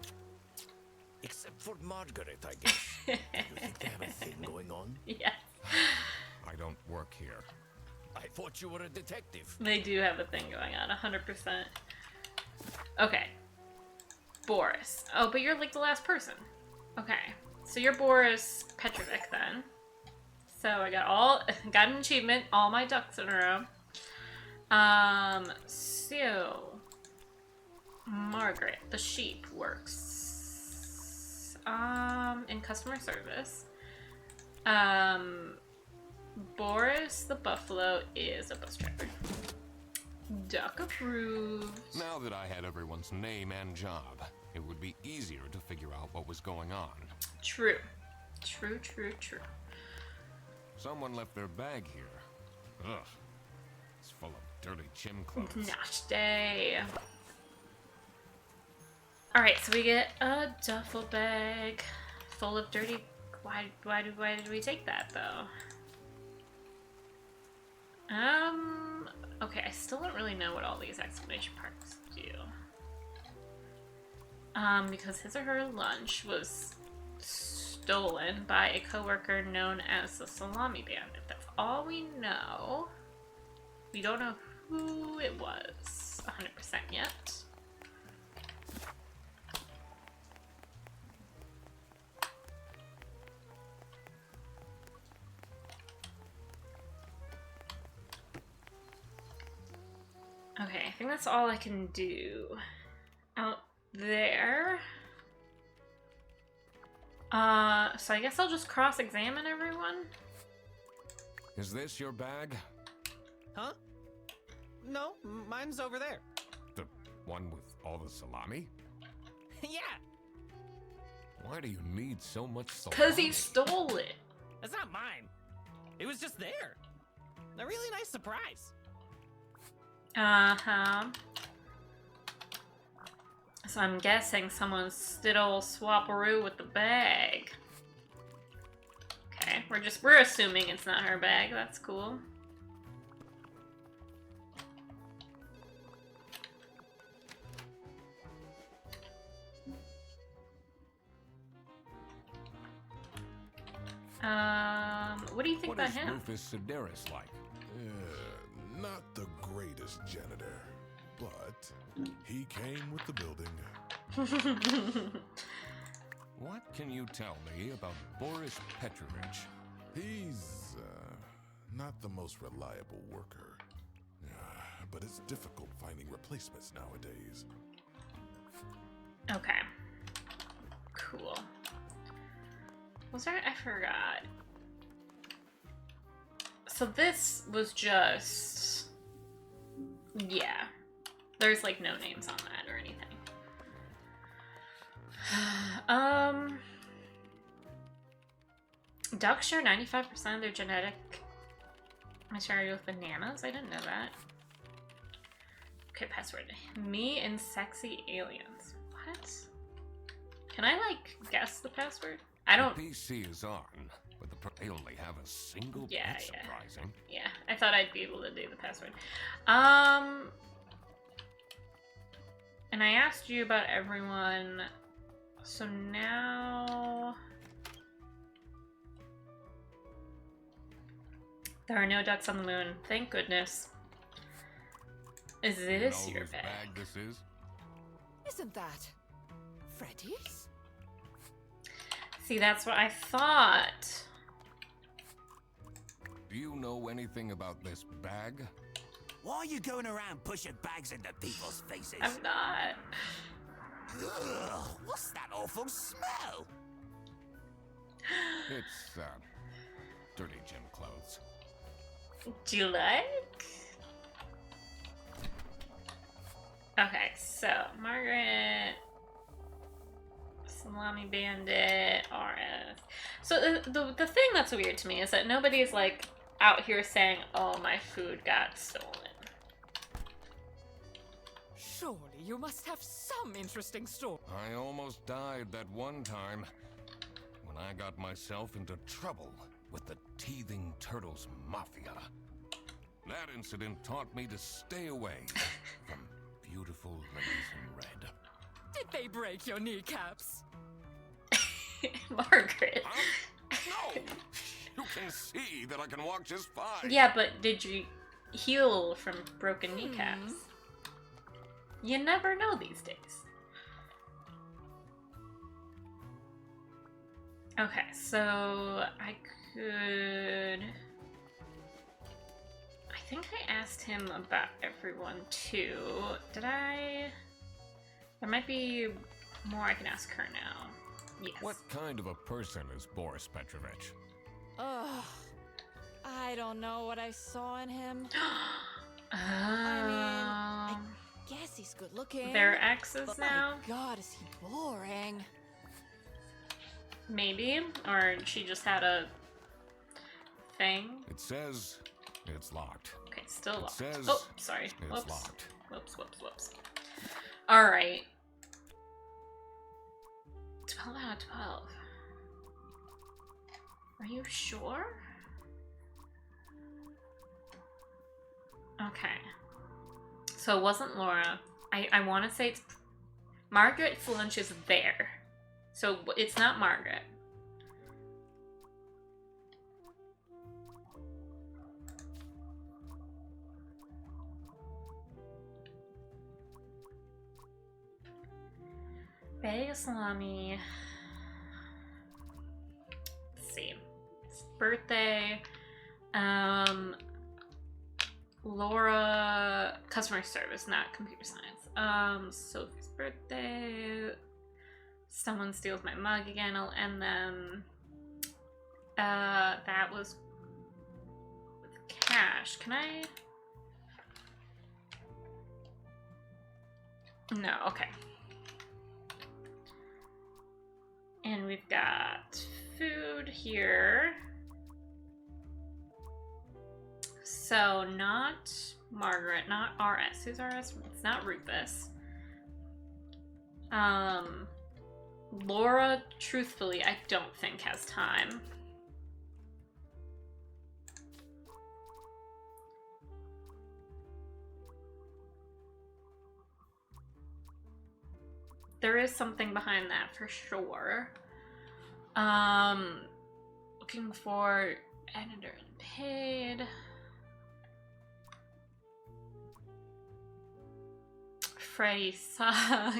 S10: Except for Margaret, I guess. You think they have a thing going on?
S1: Yes.
S2: I don't work here.
S10: I thought you were a detective.
S1: They do have a thing going on, 100%. Okay. Boris. Oh, but you're like the last person. Okay. So you're Boris Petrovic then. So I got an achievement, all my ducks in a row. So Margaret, the sheep, works in customer service. Boris, the buffalo, is a bus driver. Duck approved.
S2: Now that I had everyone's name and job, it would be easier to figure out what was going on.
S1: True. True, true, true.
S2: Someone left their bag here. Ugh. It's full of dirty gym clothes.
S1: Nash day. Alright, so we get a duffel bag full of dirty... Why did we take that, though? Okay, I still don't really know what all these exclamation marks do. Because his or her lunch was stolen by a coworker known as the Salami Bandit. That's all we know. We don't know who it was 100% yet. Okay, I think that's all I can do out there. So I guess I'll just cross-examine everyone.
S2: Is this your bag?
S6: Huh? No, mine's over there.
S2: The one with all the salami?
S6: Yeah,
S2: Why do you need so much salami?
S1: Because he stole it.
S6: that's not mine. It was just there. A really nice surprise.
S1: Uh-huh. So I'm guessing someone stole Swaparoo with the bag. Okay, we're assuming it's not her bag. That's cool. What do you think
S2: What
S1: about
S2: is
S1: him?
S2: Rufus Sedaris like?
S5: not the greatest janitor, but he came with the building.
S2: What can you tell me about Boris Petrovich?
S5: He's not the most reliable worker. But it's difficult finding replacements nowadays.
S1: Okay. Cool. Was there? I forgot. So this was just... Yeah. There's like no names on that or anything. Ducks share 95% of their genetic material with bananas? I didn't know that. Okay, password. Me and sexy aliens. What? Can I, like, guess the password? I don't...
S2: The PC is on, but they only have a single bit surprising.
S1: Yeah, I thought I'd be able to do the password. And I asked you about everyone, so now... There are no ducks on the moon. Thank goodness. Is this your bag?
S2: This is?
S7: Isn't that Freddy's?
S1: See, that's what I thought.
S2: Do you know anything about this bag?
S8: Why are you going around pushing bags into people's faces?
S1: I'm not.
S8: Ugh, what's that awful smell?
S2: It's, dirty gym clothes.
S1: Do you like? Okay, so Margaret, Salami Bandit, RS. So the thing that's weird to me is that nobody's like out here saying, "Oh, my food got stolen."
S7: Surely you must have some interesting story.
S2: I almost died that one time when I got myself into trouble with the Teething Turtles Mafia. That incident taught me to stay away from beautiful ladies in red.
S7: Did they break your kneecaps?
S1: Margaret.
S2: No! You can see that I can walk just fine.
S1: Yeah, but did you heal from broken kneecaps? You never know these days. Okay, so I could... I think I asked him about everyone too. Did I? There might be more I can ask her now. Yes.
S2: What kind of a person is Boris Petrovich?
S4: Ugh. I don't know what I saw in him. I guess he's good looking.
S1: They're exes
S4: but
S1: now?
S4: My God, is he boring?
S1: Maybe. Or she just had a thing.
S2: It says it's locked.
S1: Okay, still locked.
S2: Says
S1: oh, sorry.
S2: it's
S1: Whoops.
S2: locked.
S1: Whoops. Alright. 12 out of 12. Are you sure? Okay. So it wasn't Laura. I want to say it's... Margaret Flunch is there. So it's not Margaret. Bag of salami. Let's see. It's birthday. Laura, customer service, not computer science. Sophie's birthday. Someone steals my mug again, I'll end them. That was with cash. Can I? No, okay. And we've got food here. So not Margaret, not RS. Who's RS? It's not Rufus. Laura, truthfully, I don't think has time. There is something behind that for sure. Looking for editor and paid. Freddy sucks.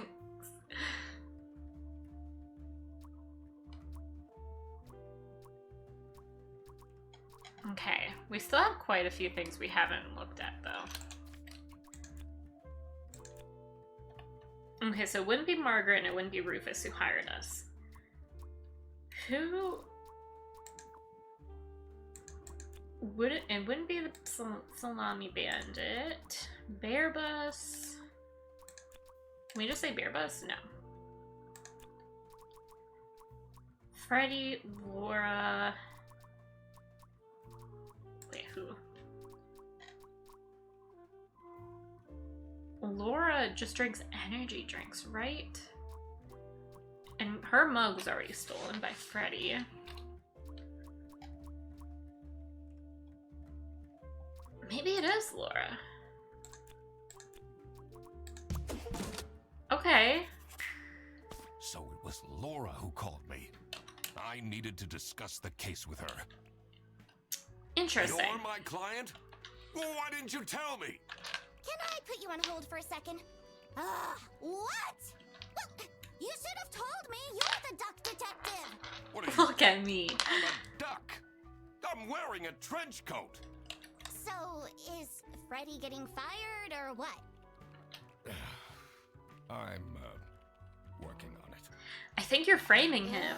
S1: Okay, we still have quite a few things we haven't looked at though. Okay, so it wouldn't be Margaret and it wouldn't be Rufus who hired us. Who would it? It wouldn't be the Salami Bandit. Bear Bus. Can we just say Bear Bus? No. Freddy, Laura. Wait, who? Laura just drinks energy drinks, right? And her mug was already stolen by Freddy. Maybe it is Laura. Okay.
S2: So it was Laura who called me. I needed to discuss the case with her.
S1: Interesting.
S2: You're my client? Well, why didn't you tell me?
S3: Can I put you on hold for a second? What? Well, you should have told me. You're the duck detective.
S2: What are you?
S1: Look at me.
S2: I'm a duck. I'm wearing a trench coat.
S3: So, is Freddy getting fired or what?
S2: I'm, working on it.
S1: I think you're framing him.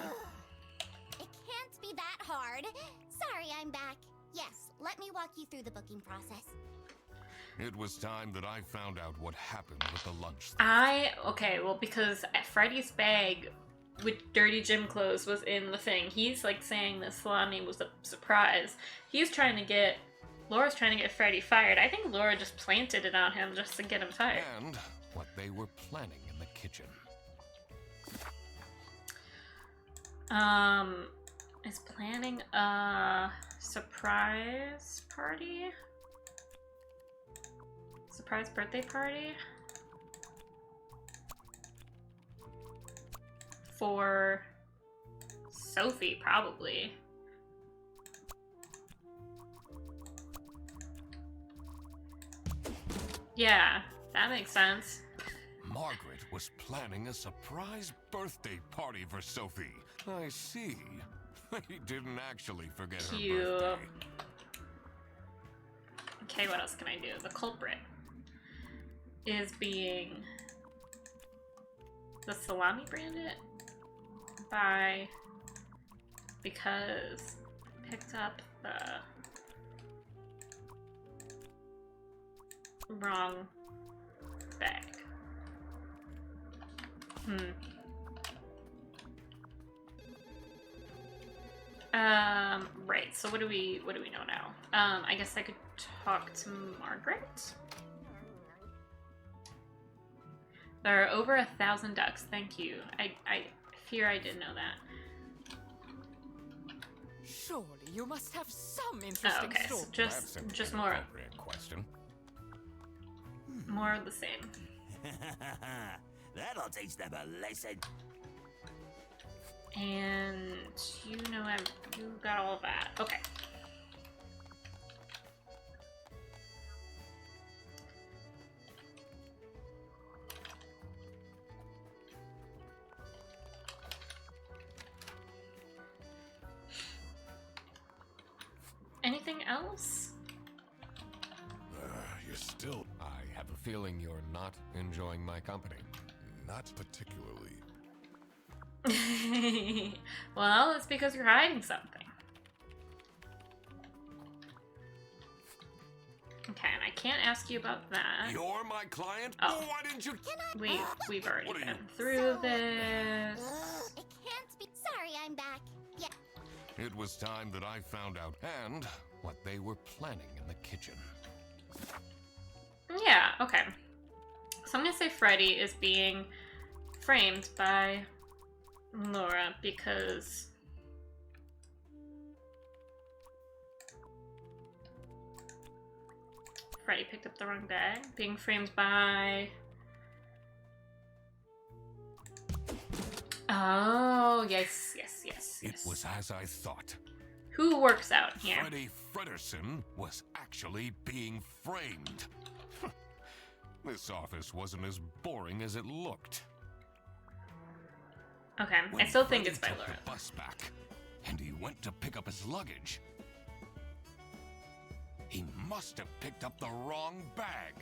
S3: It can't be that hard. Sorry, I'm back. Yes, let me walk you through the booking process.
S2: It was time that I found out what happened with the lunch.
S1: Okay, well, because Freddy's bag with dirty gym clothes was in the thing. He's like saying that Salami was a surprise. He's trying to get, Laura's trying to get Freddy fired. I think Laura just planted it on him just to get him fired.
S2: And what they were planning in the kitchen.
S1: Is planning a surprise party? Surprise birthday party? For Sophie, probably. Yeah, that makes sense.
S2: Margaret was planning a surprise birthday party for Sophie. I see. He didn't actually forget
S1: Cute.
S2: her birthday.
S1: Okay, what else can I do? The culprit is being the Salami Bandit because picked up the wrong bag. Right, so what do we know now? I guess I could talk to Margaret. There are over 1,000 ducks, thank you. I fear I didn't know that.
S7: Surely you must have some interesting
S1: Okay, so
S7: story.
S1: just more
S2: Appropriate question.
S1: of the same.
S8: That'll teach them a lesson.
S1: And you got all of that. Okay. Anything else?
S5: You're still
S2: I have a feeling you're not enjoying my company.
S5: not particularly.
S1: Well, it's because you're hiding something. Okay, and I can't ask you about that.
S2: You're my client?
S1: Oh.
S2: Well, why didn't you?
S1: We've already
S2: What are
S1: been
S2: you-
S1: through this.
S3: It can't be. Sorry, I'm back. Yeah.
S2: It was time that I found out and what they were planning in the kitchen.
S1: Yeah, okay. So I'm gonna say Freddy is being framed by Laura because Freddy picked up the wrong bag. Being framed by... Oh, yes.
S2: It was as I thought.
S1: Who works out here?
S2: Freddy Frederson was actually being framed. This office wasn't as boring as it looked.
S1: Okay, I
S2: When
S1: still think it's
S2: Freddy
S1: by
S2: took
S1: Laura.
S2: the bus back, and he went to pick up his luggage. He must have picked up the wrong bag.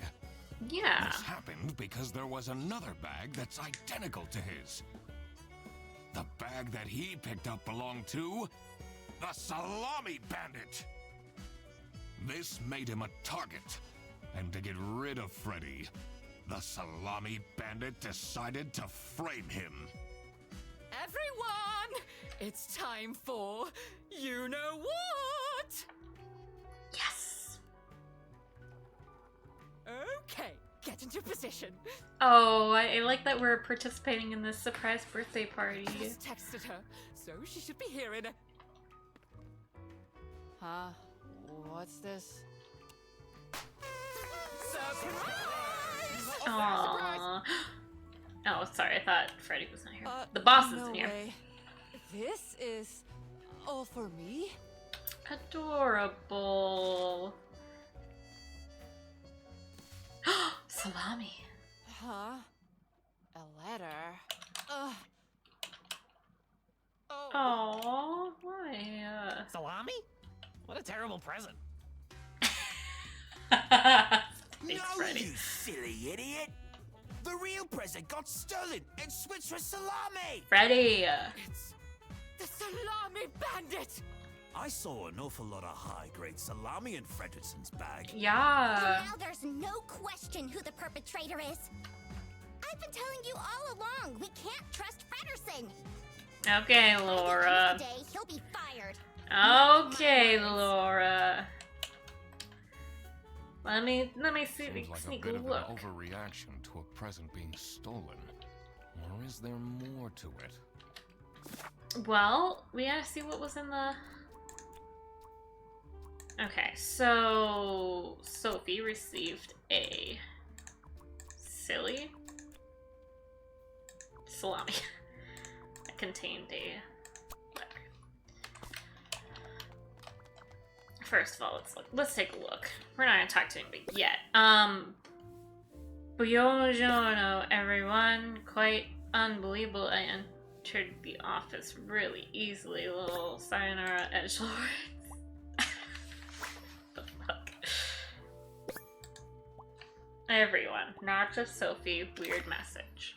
S1: Yeah.
S2: This happened because there was another bag that's identical to his. The bag that he picked up belonged to the Salami Bandit. This made him a target, and to get rid of Freddy, the Salami Bandit decided to frame him.
S7: Everyone, it's time for you know what?
S1: Yes.
S7: Okay, get into position.
S1: Oh, I like that we're participating in this surprise birthday party.
S7: Just texted her, so she should be here in a... Huh? What's this? Surprise!
S1: Aww. Oh, sorry. I thought Freddy was not here.
S7: Uh,
S1: The boss is
S7: no
S1: in here.
S7: way. This is all for me?
S1: Adorable. Salami.
S7: Huh? A letter? Ugh. Oh.
S1: Oh, why?
S6: Salami? What a terrible present.
S1: Thanks,
S8: No,
S1: Freddy.
S8: you silly idiot! The real present got stolen and switched for Salami!
S1: Freddy.
S7: It's the Salami Bandit!
S8: I saw an awful lot of high-grade salami in Fredrickson's bag.
S1: Yeah.
S3: Now there's no question who the perpetrator is. I've been telling you all along, we can't trust Frederson.
S1: Okay,
S3: By the end
S1: Laura.
S3: of the day, he'll be fired.
S1: Okay, Laura. Let me see,
S2: Seems like a
S1: sneak
S2: bit
S1: a
S2: of
S1: look.
S2: an overreaction to a present being stolen. Or is there more to it?
S1: Well, we gotta see what was in the... Okay, so... Sophie received a... silly... salami. that contained a letter. First of all, let's take a look. We're not gonna talk to anybody yet. Buongiorno, everyone. Quite unbelievable. I entered the office really easily. Little sayonara edgelords. The fuck? Everyone, not just Sophie. Weird message.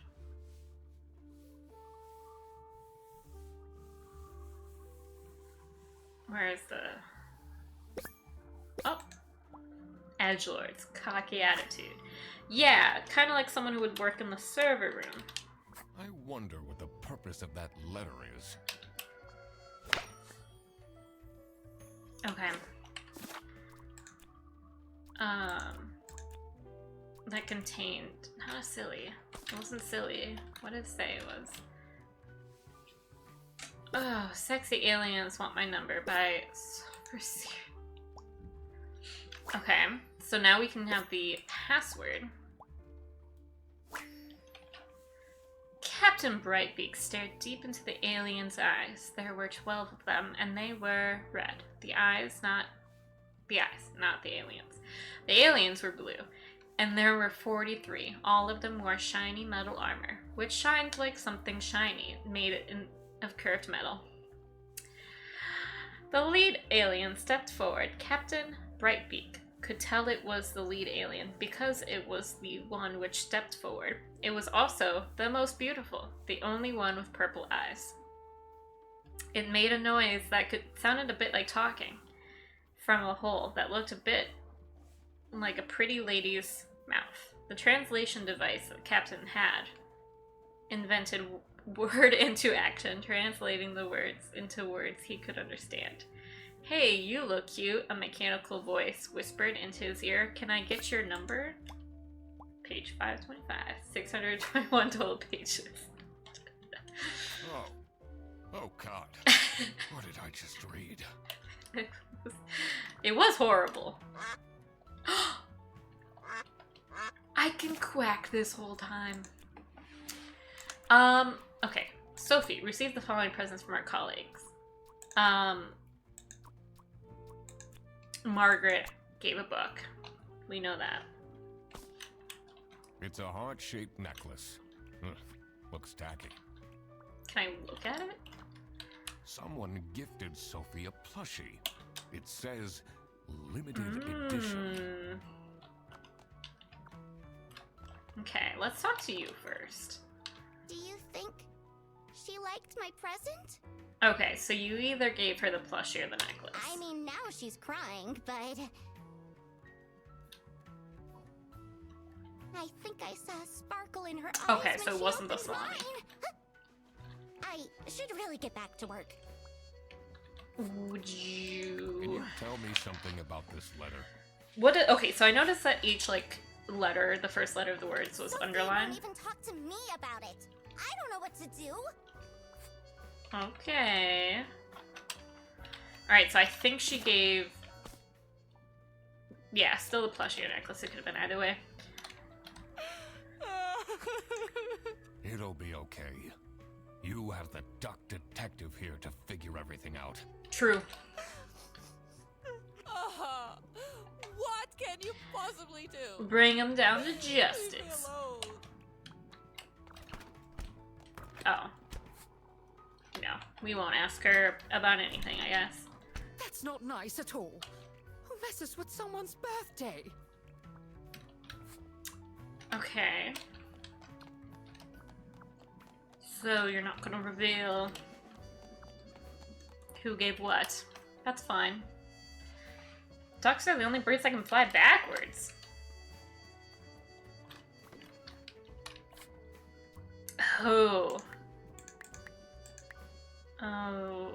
S1: Where's the... Oh. Edgelords. Cocky attitude. Yeah, kind of like someone who would work in the server room.
S2: I wonder what the purpose of that letter is.
S1: Okay. That contained... Not a silly. It wasn't silly. What did it say it was? Oh, sexy aliens want my number by... Okay, so now we can have the password. Captain Brightbeak stared deep into the alien's eyes. There were 12 of them, and they were red. The eyes, not the aliens. The aliens were blue, and there were 43. All of them wore shiny metal armor, which shined like something shiny, made of curved metal. The lead alien stepped forward. Captain Brightbeak could tell it was the lead alien because it was the one which stepped forward. It was also the most beautiful, the only one with purple eyes. It made a noise that sounded a bit like talking from a hole that looked a bit like a pretty lady's mouth. The translation device that Captain had invented word into action, translating the words into words he could understand. Hey, you look cute, a mechanical voice whispered into his ear. Can I get your number? Page 525, 621 total pages.
S2: Oh God. What did I just read?
S1: It was horrible. I can quack this whole time. Okay. Sophie, received the following presents from our colleagues. Margaret gave a book. We know that.
S2: It's a heart-shaped necklace. Ugh, looks tacky.
S1: Can I look at it?
S2: Someone gifted Sophie a plushie. It says limited edition.
S1: Okay, let's talk to you first.
S3: Do you think she liked my present?
S1: Okay, so you either gave her the plushie or the necklace.
S3: I mean, now she's crying, but... I think I saw a sparkle in her eyes
S1: Okay,
S3: when
S1: so it
S3: she
S1: wasn't the
S3: opened
S1: salami.
S3: mine. I should really get back to work.
S1: Would
S2: Can
S1: you...
S2: you tell me something about this letter?
S1: Okay, so I noticed that each, like, letter, the first letter of the words was
S3: Sophie
S1: underlined.
S3: won't even talk to me about it. I don't know what to do.
S1: Okay. Alright, so I think she gave... Yeah, still the plushie or necklace. It could have been either way.
S2: It'll be okay. You have the duck detective here to figure everything out.
S1: True.
S4: What can you possibly do?
S1: Bring him down to
S4: Leave me
S1: justice.
S4: alone.
S1: Oh. No, we won't ask her about anything, I guess.
S7: That's not nice at all. Who messes with someone's birthday?
S1: Okay. So you're not gonna reveal who gave what. That's fine. Ducks are the only birds that can fly backwards. Oh. Oh.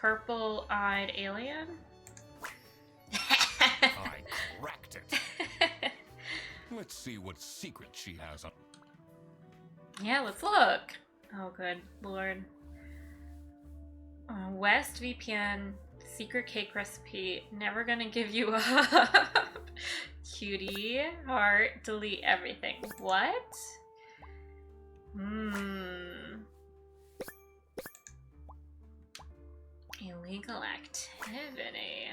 S1: Purple-eyed alien?
S2: I cracked it. Let's see what secret she has on.
S1: Yeah, let's look. Oh, good lord. West VPN, secret cake recipe, never gonna give you up. Cutie, heart, delete everything. What? Illegal activity.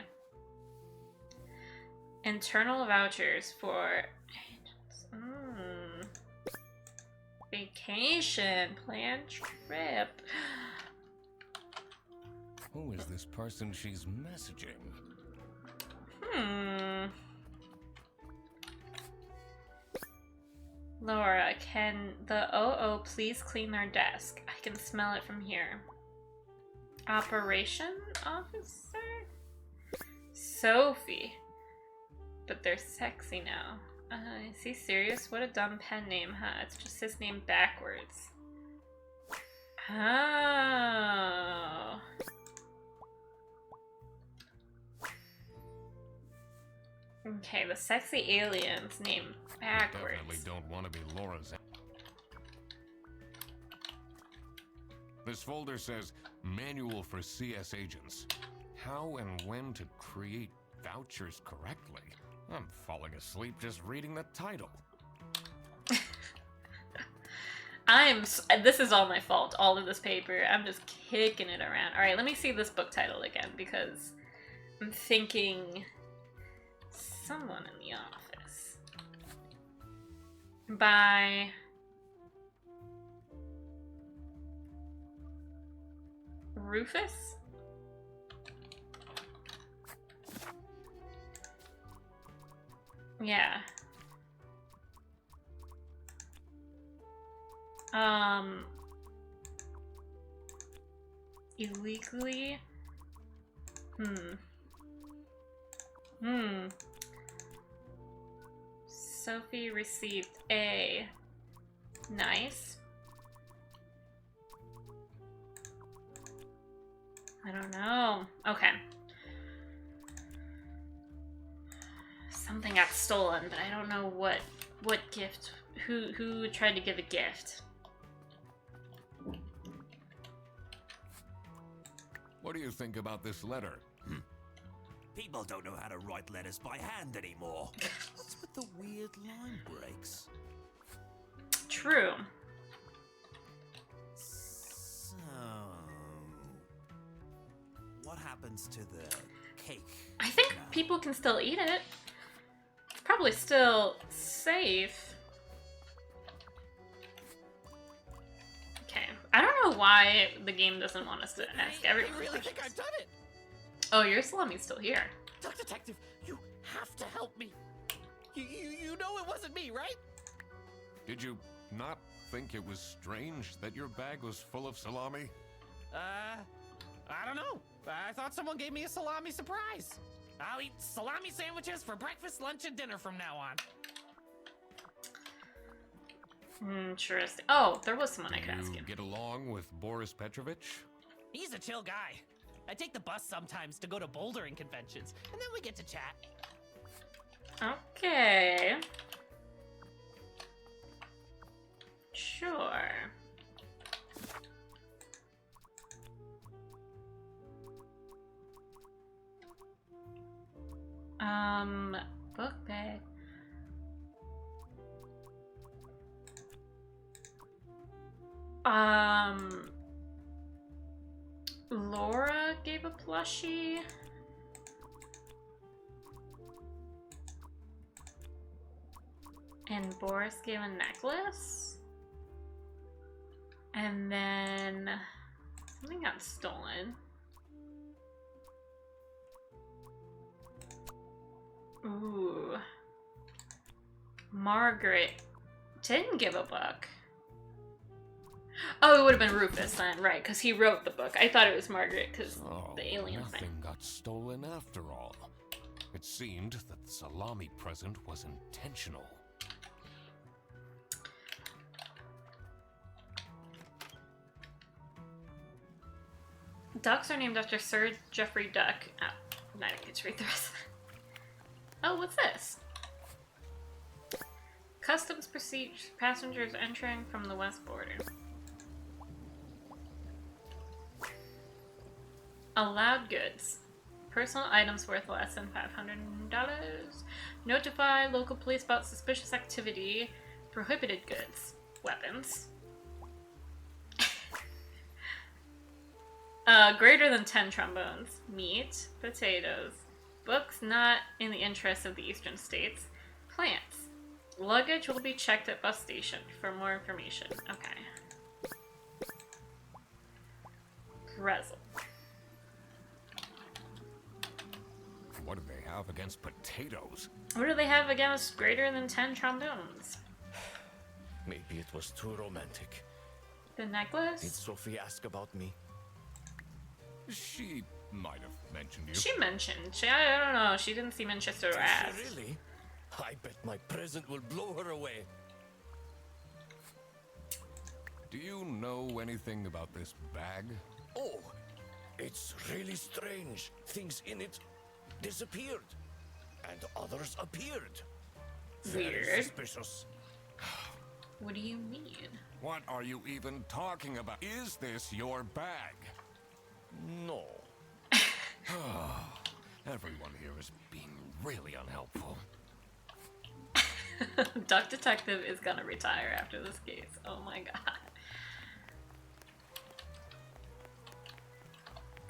S1: Internal vouchers for vacation, planned trip.
S2: Who is this person she's messaging?
S1: Laura, can the OO please clean their desk? I can smell it from here. Operation officer? Sophie. But they're sexy now. Is he serious? What a dumb pen name, huh? It's just his name backwards. Oh. Okay, the sexy alien's name backwards.
S2: Definitely don't want to be Laura's. This folder says Manual for CS Agents. How and when to create vouchers correctly. I'm falling asleep just reading the title.
S1: This is all my fault, all of this paper. I'm just kicking it around. Alright, let me see this book title again, because I'm thinking someone in the office. By Rufus? Yeah. Illegally? Sophie received a... Nice. I don't know. Okay. Something got stolen, but I don't know what gift. Who tried to give a gift?
S2: What do you think about this letter?
S8: People don't know how to write letters by hand anymore. What's with the weird line breaks?
S1: True.
S8: So, what happens to the cake?
S1: I think
S8: now?
S1: people can still eat it. It's probably still safe. Okay, I don't know why the game doesn't want us to ask everyone
S6: I really think
S1: questions.
S6: I've done it.
S1: Oh, your salami's still here.
S6: Duck Detective, you have to help me. You know it wasn't me, right?
S2: Did you not think it was strange that your bag was full of salami?
S6: I don't know. I thought someone gave me a salami surprise. I'll eat salami sandwiches for breakfast, lunch, and dinner from now on.
S1: Interesting. Oh, there was someone I could ask
S2: You
S1: you.
S2: get along with Boris Petrovich?
S6: He's a chill guy. I take the bus sometimes to go to bouldering conventions, and then we get to chat.
S1: Okay. Sure. Book bag. Laura gave a plushie. And Boris gave a necklace. And then something got stolen. Ooh. Margaret didn't give a book. Oh, it would have been Rufus then, right, because he wrote the book. I thought it was Margaret, because the alien
S2: nothing
S1: thing.
S2: got stolen after all. It seemed that the salami present was intentional.
S1: Ducks are named after Sir Geoffrey Duck. Oh, I didn't get to read the rest. Oh, what's this? Customs procedure. Passengers entering from the west border. Allowed goods. Personal items worth less than $500. Notify local police about suspicious activity. Prohibited goods. Weapons. Greater than 10 trombones. Meat. Potatoes. Books not in the interest of the eastern states. Plants. Luggage will be checked at bus station for more information. Okay. Pretzel.
S2: What do they have against potatoes?
S1: What do they have against greater than 10 trombones?
S10: Maybe it was too romantic.
S1: The
S10: Did
S1: necklace?
S10: Sophie ask about me?
S2: She might have mentioned you.
S1: She mentioned. I don't know. She didn't seem interested or
S10: Did
S1: ask.
S10: she really? I bet my present will blow her away.
S2: Do you know anything about this bag?
S10: Oh, it's really strange. Things in it disappeared, and others appeared. Very
S1: Weird.
S10: suspicious.
S1: What do you mean?
S2: What are you even talking about? Is this your bag?
S10: No.
S2: Everyone here is being really unhelpful.
S1: Duck Detective is gonna retire after this case. Oh my god.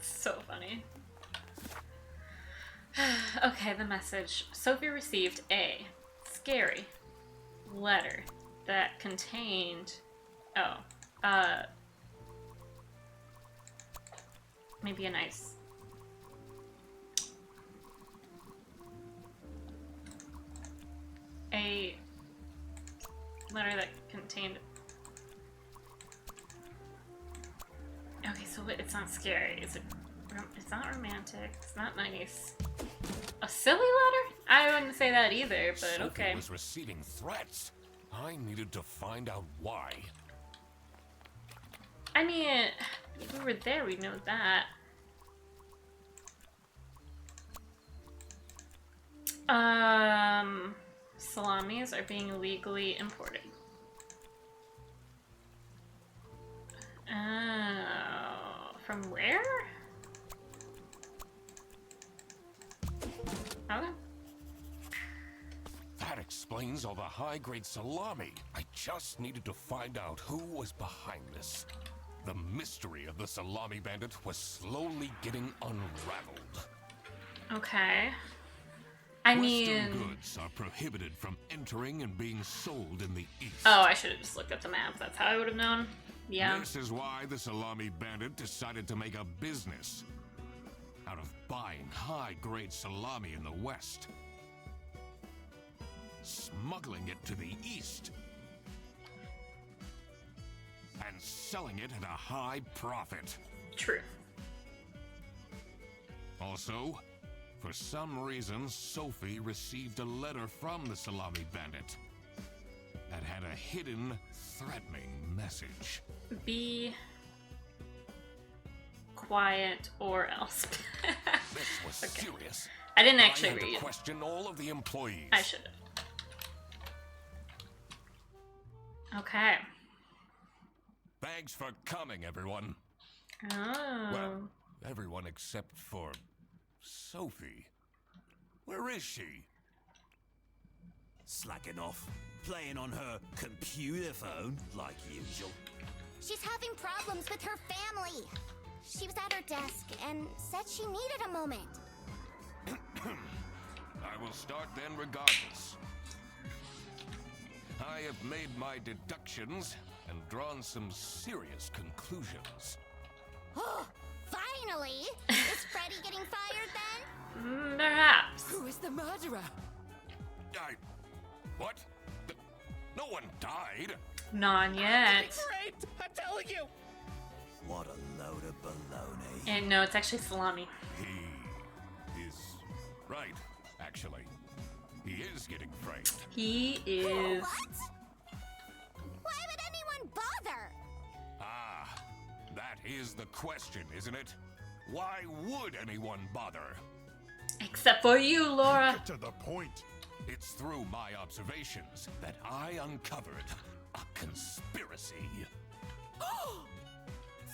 S1: So funny. Okay, the message. Sophie received a scary letter that contained... maybe a nice... A letter that contained... Okay, so it's not scary. Is it? It's not romantic. It's not nice. A silly letter? I wouldn't say that either, but
S2: Sophie
S1: okay.
S2: was receiving threats. I needed to find out why.
S1: I mean, if we were there, we'd know that. Salamis are being illegally imported. Oh, from where? Okay.
S2: That explains all the high-grade salami. I just needed to find out who was behind this. The mystery of the salami bandit was slowly getting unraveled.
S1: Okay. I
S2: Western
S1: mean...
S2: goods are prohibited from entering and being sold in the East.
S1: Oh, I should have just looked at the map. That's how I would have known. Yeah.
S2: This is why the Salami Bandit decided to make a business out of buying high-grade salami in the West, smuggling it to the East, and selling it at a high profit.
S1: True.
S2: Also, for some reason, Sophie received a letter from the Salami Bandit that had a hidden, threatening message.
S1: Be quiet or else.
S2: This was serious.
S1: I didn't actually
S2: I had to
S1: read.
S2: question all of the employees.
S1: I should have. Okay.
S2: Thanks for coming, everyone.
S1: Oh.
S2: Well, everyone except for Sophie. Where is she?
S8: Slacking off. Playing on her computer phone, like usual.
S3: She's having problems with her family. She was at her desk and said she needed a moment.
S2: I will start then regardless. I have made my deductions and drawn some serious conclusions.
S3: Oh, finally! Is Freddy getting fired then?
S1: Perhaps.
S7: Who is the murderer?
S2: What? No one died.
S1: Not yet.
S6: Great! I'm telling you!
S8: What a load of baloney.
S1: And no, it's actually Salami.
S2: He is right, actually. He is getting framed.
S1: He is.
S3: What? Why would anyone bother?
S2: Ah, that is the question, isn't it? Why would anyone bother?
S1: Except for you, Laura.
S5: Get to the point.
S2: It's through my observations that I uncovered a conspiracy.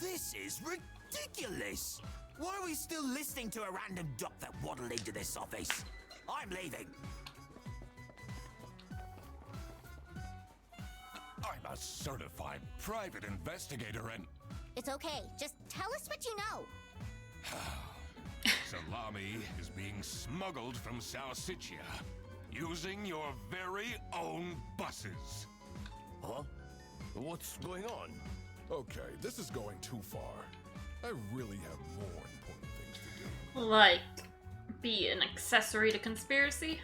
S8: This is ridiculous! Why are we still listening to a random doc that waddled into this office? I'm leaving.
S2: I'm a certified private investigator and
S3: It's okay. Just tell us what you know.
S2: Salami is being smuggled from Salsiccia using your very own buses.
S10: Huh? What's going on?
S5: Okay, this is going too far. I really have more important things to do.
S1: Like, be an accessory to conspiracy?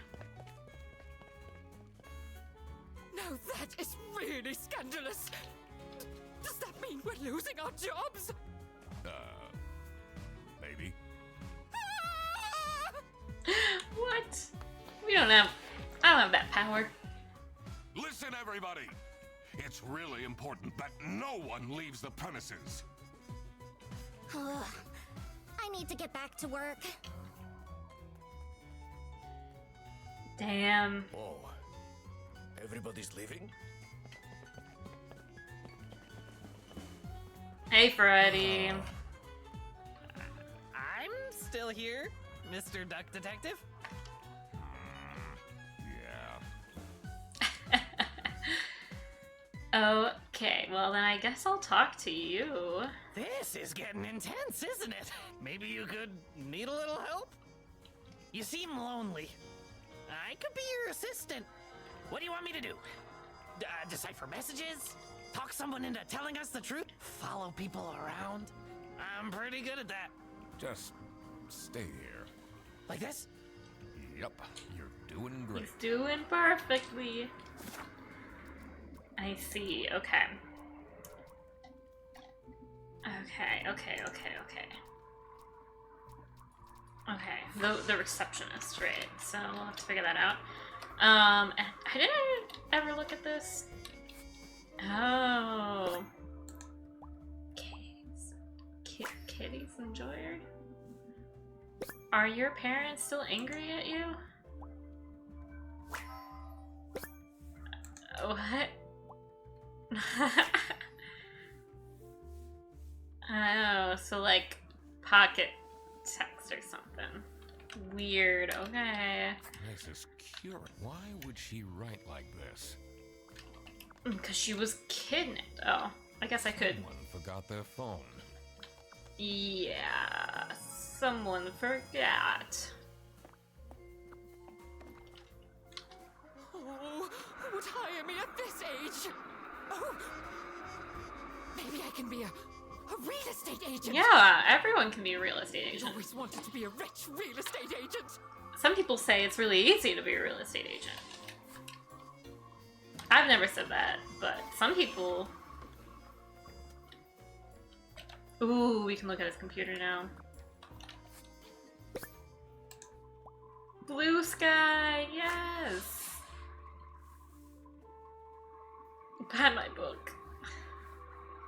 S7: Now that is really scandalous. Does that mean we're losing our jobs?
S2: Maybe.
S1: What? We don't have. I don't have that power.
S2: Listen, everybody! It's really important that no one leaves the premises.
S3: I need to get back to work.
S1: Damn.
S10: Oh. Everybody's leaving?
S1: Hey, Freddy.
S6: I'm still here, Mr. Duck Detective.
S2: Yeah.
S1: Okay, well then I guess I'll talk to you.
S6: This is getting intense, isn't it? Maybe you could need a little help? You seem lonely. I could be your assistant. What do you want me to do? Decipher messages? Talk someone into telling us the truth? Follow people around? I'm pretty good at that.
S2: Just stay here.
S6: Like this?
S2: Yep, you're doing great.
S1: He's doing perfectly. I see. Okay. Okay. The receptionist, right? So we'll have to figure that out. And I didn't ever look at this. Oh. Kitty's enjoyer? Are your parents still angry at you? What? Oh, so like pocket text or something. Weird, okay.
S2: This is curious. Why would she write like this?
S1: Because she was kidnapped. Oh, I guess I could.
S2: Someone forgot their phone.
S1: Yeah, someone forgot.
S7: agent.
S1: Yeah, everyone can be a real estate
S7: I
S1: agent.
S7: always wanted to be a rich real estate agent.
S1: Some people say it's really easy to be a real estate agent. I've never said that, but some people... Ooh, we can look at his computer now. Blue sky, yes! Buy my book.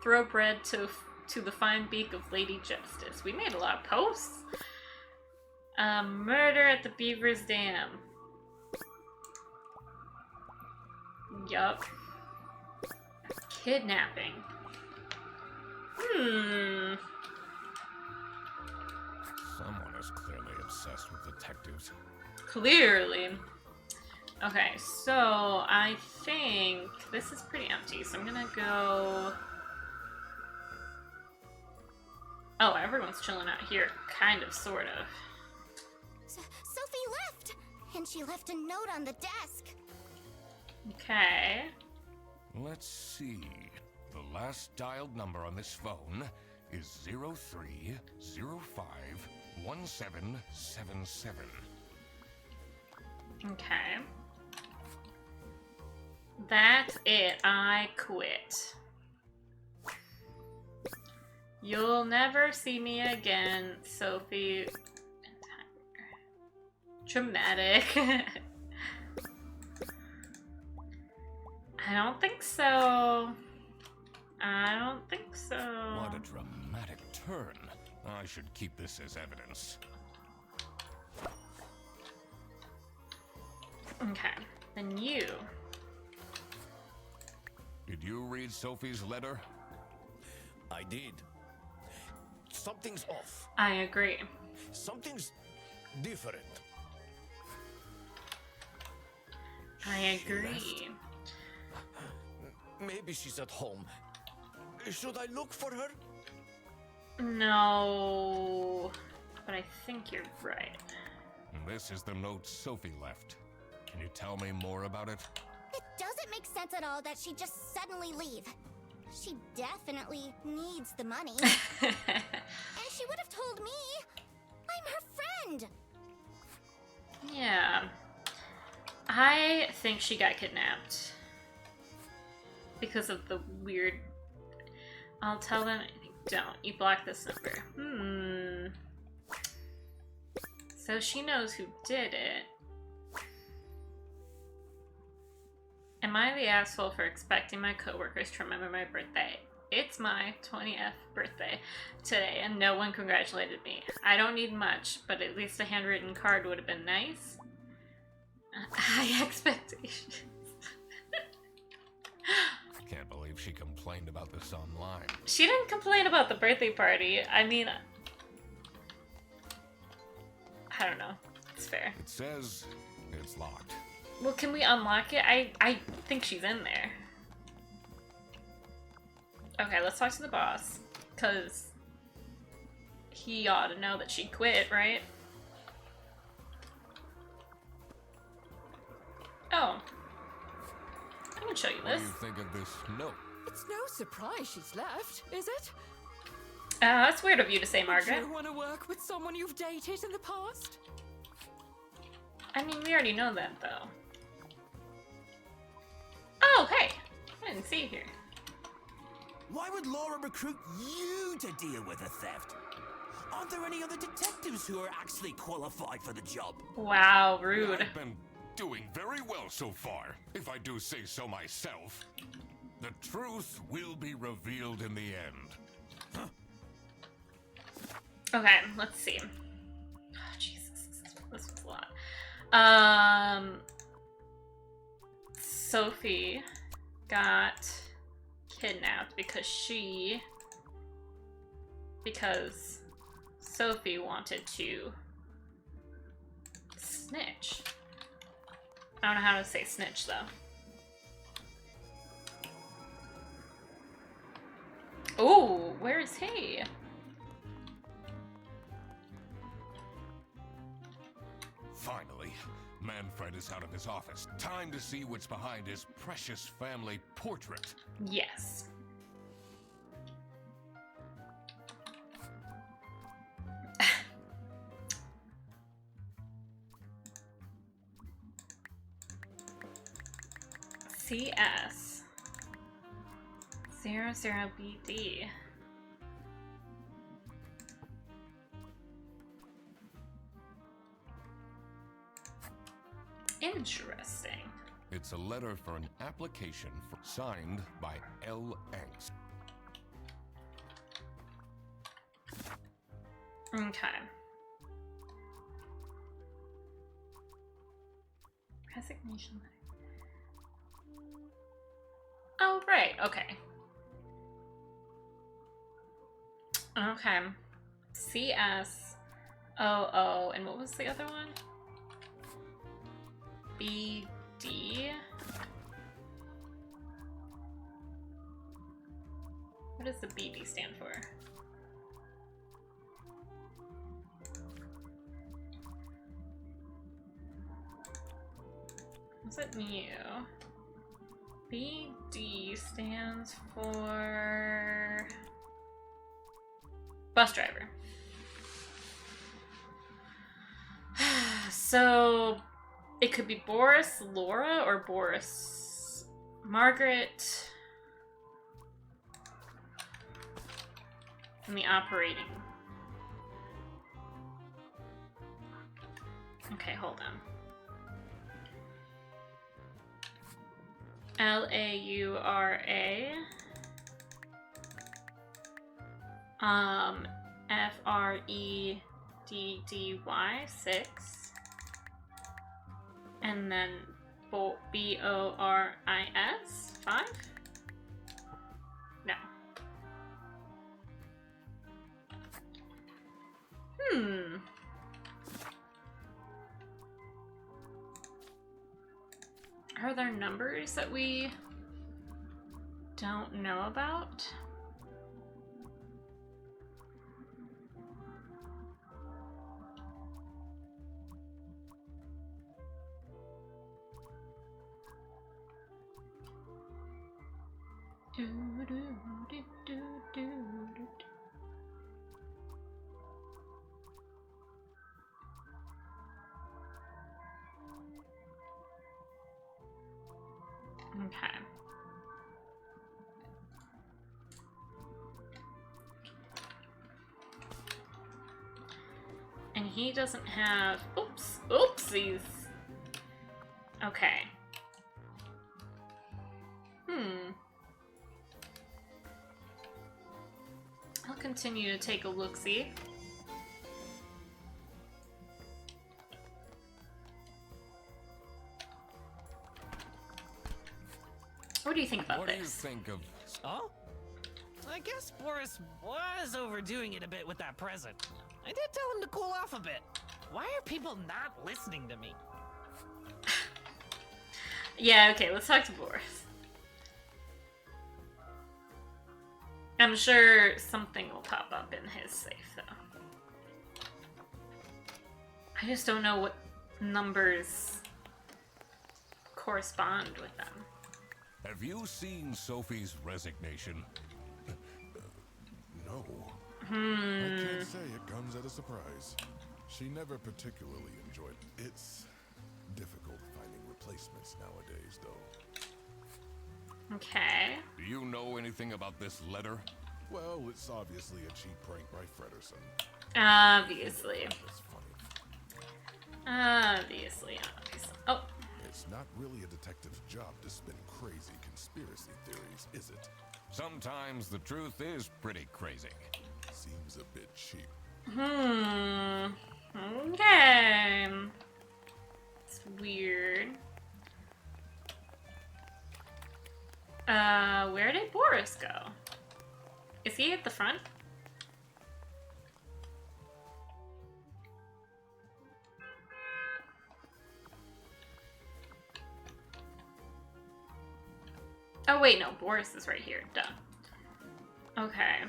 S1: Throw bread to the fine beak of Lady Justice. We made a lot of posts. Murder at the Beaver's Dam. Yup. Kidnapping.
S2: Someone is clearly obsessed with detectives.
S1: Clearly. Okay, so I think this is pretty empty, so I'm gonna go... Oh, everyone's chilling out here. Kind of, sort of.
S3: Sophie left! And she left a note on the desk.
S1: Okay.
S2: Let's see. The last dialed number on this phone is 03051777.
S1: Okay. That's it. I quit. You'll never see me again, Sophie. Dramatic. I don't think so. I don't think so.
S2: What a dramatic turn. I should keep this as evidence.
S1: Okay, then you.
S2: Did you read Sophie's letter?
S10: I did. Something's off.
S1: I agree.
S10: Something's different.
S1: I
S10: She
S1: agree.
S10: left. Maybe she's at home. Should I look for her?
S1: No, but I think you're right.
S2: This is the note Sophie left. Can you tell me more about it?
S3: It doesn't make sense at all that she'd just suddenly leave. She definitely needs the money. And she would have told me. I'm her friend.
S1: Yeah. I think she got kidnapped. Because of the weird... I'll tell them... Don't. You block this number. So she knows who did it. Am I the asshole for expecting my coworkers to remember my birthday? It's my 20th birthday today, and no one congratulated me. I don't need much, but at least a handwritten card would have been nice. High expectations.
S2: Can't believe she complained about this online.
S1: She didn't complain about the birthday party. I mean, I don't know. It's fair.
S2: It says it's locked.
S1: Well, can we unlock it? I think she's in there. Okay, let's talk to the boss. Because he ought to know that she quit, right? Oh. I can show you
S2: What
S1: this.
S2: do you think of this note?
S7: It's no surprise she's left, is it?
S1: That's weird of you to say, Margaret.
S7: Do you want to work with someone you've dated in the past?
S1: I mean, we already know that, though. Oh, hey! I didn't see you here.
S8: Why would Laura recruit you to deal with a theft? Aren't there any other detectives who are actually qualified for the job?
S1: Wow, rude.
S2: I've been doing very well so far, if I do say so myself. The truth will be revealed in the end.
S1: Okay, let's see. Oh, Jesus, this was a lot. Sophie got kidnapped because Sophie wanted to snitch. I don't know how to say snitch, though. Ooh, where is he?
S2: Finally, Manfred is out of his office. Time to see what's behind his precious family portrait.
S1: Yes. CS 00BD. Interesting.
S2: It's a letter for an application signed by L. Angst.
S1: Okay. Resignation letter. Oh, right. Okay. Okay. CSOO. And what was the other one? BD. What does the BD stand for? What's it new? BD stands for bus driver. So it could be Boris Laura or Boris Margaret in the operating. Okay, hold on. Laura. FREDDY 6. And then BORIS 5? No. Are there numbers that we don't know about? Okay. And he doesn't have... Oops. Oopsies. Okay. I'll continue to take a look-see. What do you think about this?
S2: What do you think of...
S6: Oh? I guess Boris was overdoing it a bit with that present. I did tell him to cool off a bit. Why are people not listening to me?
S1: Yeah, okay, let's talk to Boris. I'm sure something will pop up in his safe, though. I just don't know what numbers correspond with them.
S2: Have you seen Sophie's resignation?
S5: No. I can't say it comes as a surprise. She never particularly enjoyed it. It's difficult finding replacements nowadays, though.
S1: Okay.
S2: Do you know anything about this letter?
S5: Well, it's obviously a cheap prank by Frederson.
S1: Obviously.
S5: It's funny.
S1: Obviously. Oh.
S5: It's not really a detective's job to spin crazy conspiracy theories, is it?
S2: Sometimes the truth is pretty crazy.
S5: Seems a bit cheap.
S1: Okay. It's weird. Where did Boris go? Is he at the front? Oh wait, no, Boris is right here. Duh. Okay.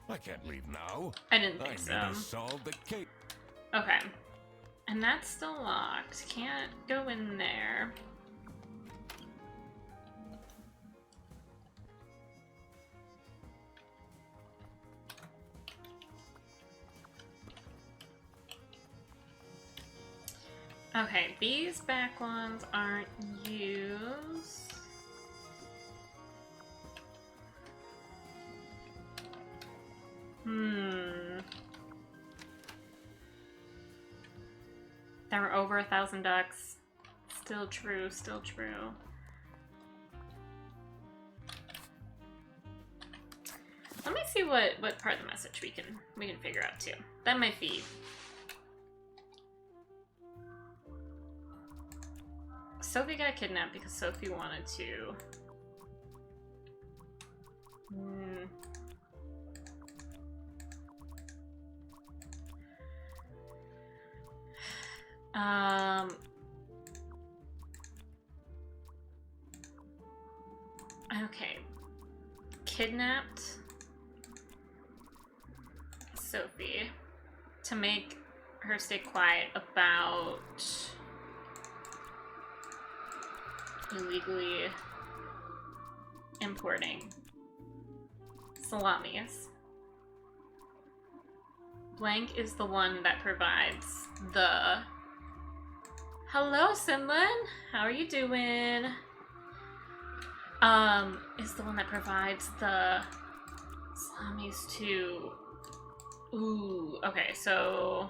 S2: I can't leave now.
S1: I didn't think so.
S2: I need to solve the case.
S1: Okay. And that's still locked. Can't go in there. Okay, these back ones aren't used. There were over 1,000 ducks. Still true, still true. Let me see what part of the message we can figure out too. That might be. Sophie got kidnapped because Sophie wanted to. Okay. Kidnapped Sophie to make her stay quiet about illegally importing salamis. Blank is the one that provides the... Hello, Sinlin! How are you doing? Is the one that provides the salamis to... Ooh, okay, so...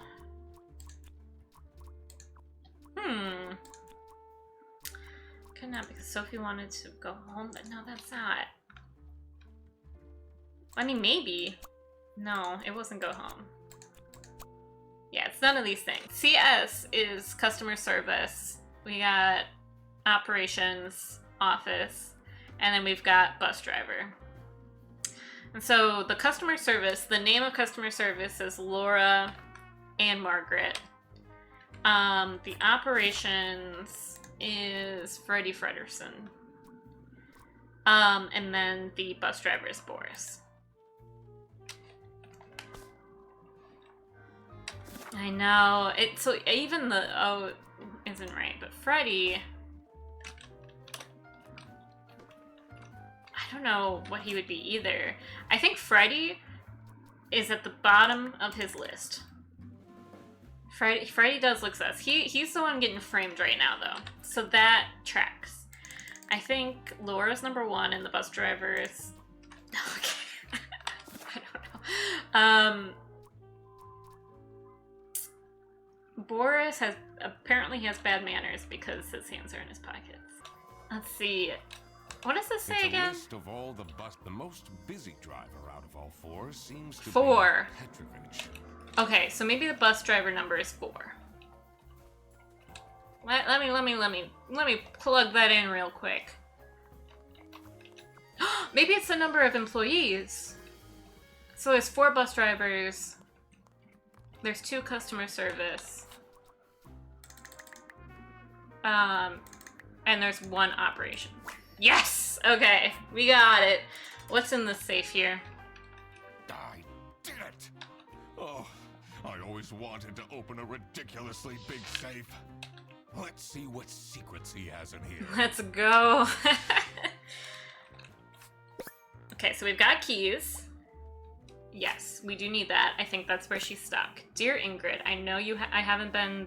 S1: Kidnapped because Sophie wanted to go home, but no, that's not. I mean, maybe. No, it wasn't go home. Yeah, it's none of these things. CS is customer service. We got operations, office, and then we've got bus driver. And so the customer service, the name of customer service is Laura and Margaret. The operations is Freddie Frederson. And then the bus driver is Boris. I know. So even the O isn't right, but Freddie, I don't know what he would be either. I think Freddie is at the bottom of his list. Freddie does look sus. He's the one getting framed right now, though. So that tracks. I think Laura's number 1 and the bus driver is... Okay. I don't know. Boris has... Apparently he has bad manners because his hands are in his pockets. Let's see. What does this say
S2: It's
S1: again?
S2: A list of all the most busy driver out of all 4 seems to
S1: 4.
S2: be Petrovich.
S1: Okay, so maybe the bus driver number is 4. Let me plug that in real quick. Maybe it's the number of employees. So there's 4 bus drivers. There's 2 customer service. And there's 1 operation. Yes! Okay, we got it. What's in the safe here?
S2: I did it! Oh, I always wanted to open a ridiculously big safe. Let's see what secrets he has in here.
S1: Let's go. Okay, so we've got keys. Yes, we do need that. I think that's where she's stuck. Dear Ingrid, I know I haven't been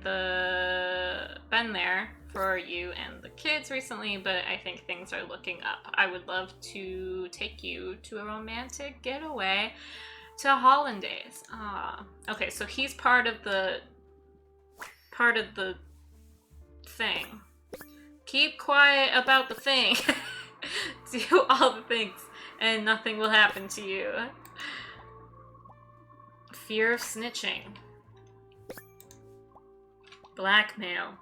S1: there for you and the kids recently, but I think things are looking up. I would love to take you to a romantic getaway to Hollandaise. Okay, so he's part of the thing. Keep quiet about the thing. Do all the things and nothing will happen to you. Fear of snitching. Blackmail.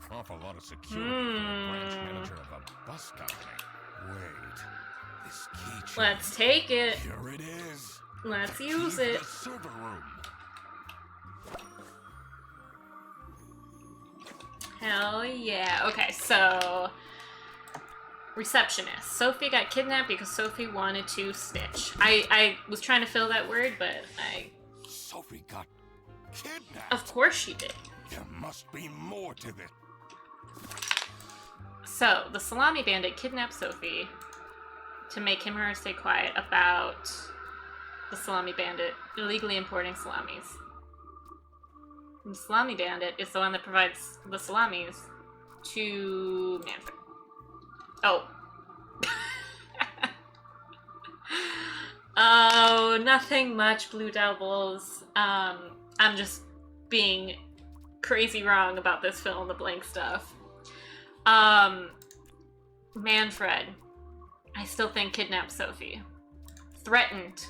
S2: Awful lot of security for a branch manager of a bus company. Wait, this keychain.
S1: Let's take it.
S2: Here it is.
S1: Let's
S2: The
S1: use
S2: key to
S1: it.
S2: the server room.
S1: Hell yeah. Okay, so... Receptionist. Sophie got kidnapped because Sophie wanted to snitch. I was trying to fill that word, but
S2: Sophie got kidnapped.
S1: Of course she did.
S2: There must be more to this.
S1: So, the Salami Bandit kidnapped Sophie to make him or her stay quiet about the Salami Bandit illegally importing salamis. The Salami Bandit is the one that provides the salamis to Manfred. Oh. Oh, nothing much, Blue Devils. I'm just being crazy wrong about this fill in the blank stuff. Manfred, I still think kidnapped Sophie. Threatened.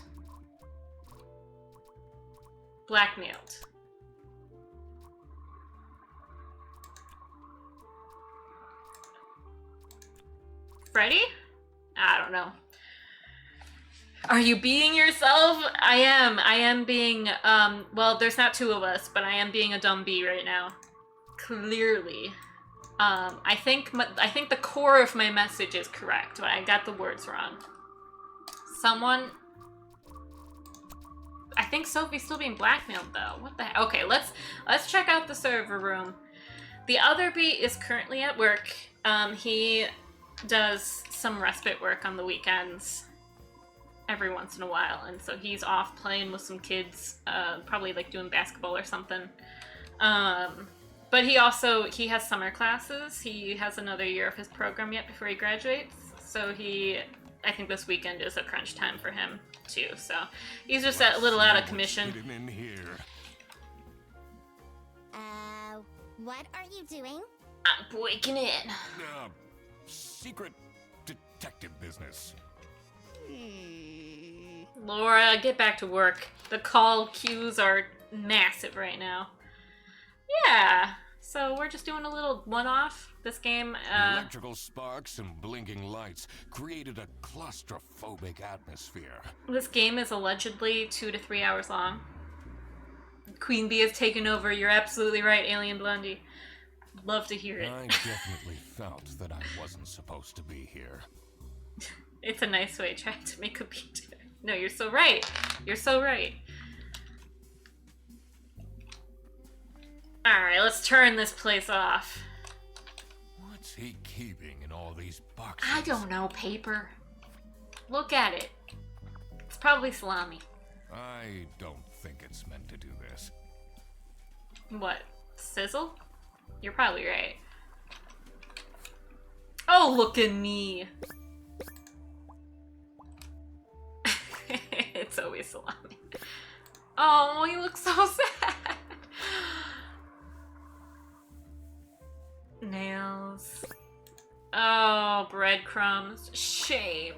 S1: Blackmailed. Freddy? I don't know. Are you being yourself? I am being, well, there's not two of us, but I am being a dumb bee right now. Clearly. I think the core of my message is correct, but I got the words wrong. Someone... I think Sophie's still being blackmailed, though. What the heck? Okay, let's check out the server room. The other bee is currently at work. He does some respite work on the weekends every once in a while, and so he's off playing with some kids, probably like doing basketball or something. But he has summer classes. He has another year of his program yet before he graduates, so I think this weekend is a crunch time for him too, so he's just a little out of commission.
S2: In here.
S3: What are you doing?
S1: I'm breaking in.
S2: Secret detective business.
S1: Laura, get back to work. The call queues are massive right now. Yeah, so we're just doing a little one-off. This game,
S2: Electrical sparks and blinking lights created a claustrophobic atmosphere.
S1: This game is allegedly 2 to 3 hours long. Queen Bee has taken over. You're absolutely right, Alien Blondie. Love to hear it.
S2: I definitely felt that I wasn't supposed to be here.
S1: It's a nice way trying to make a beat. No, you're so right. You're so right. Alright, let's turn this place off.
S2: What's he keeping in all these boxes?
S1: I don't know, paper. Look at it. It's probably salami.
S2: I don't think it's meant to do this.
S1: What? Sizzle? You're probably right. Oh, look at me. It's always salami. Oh, he looks so sad. Nails. Oh, breadcrumbs. Shame.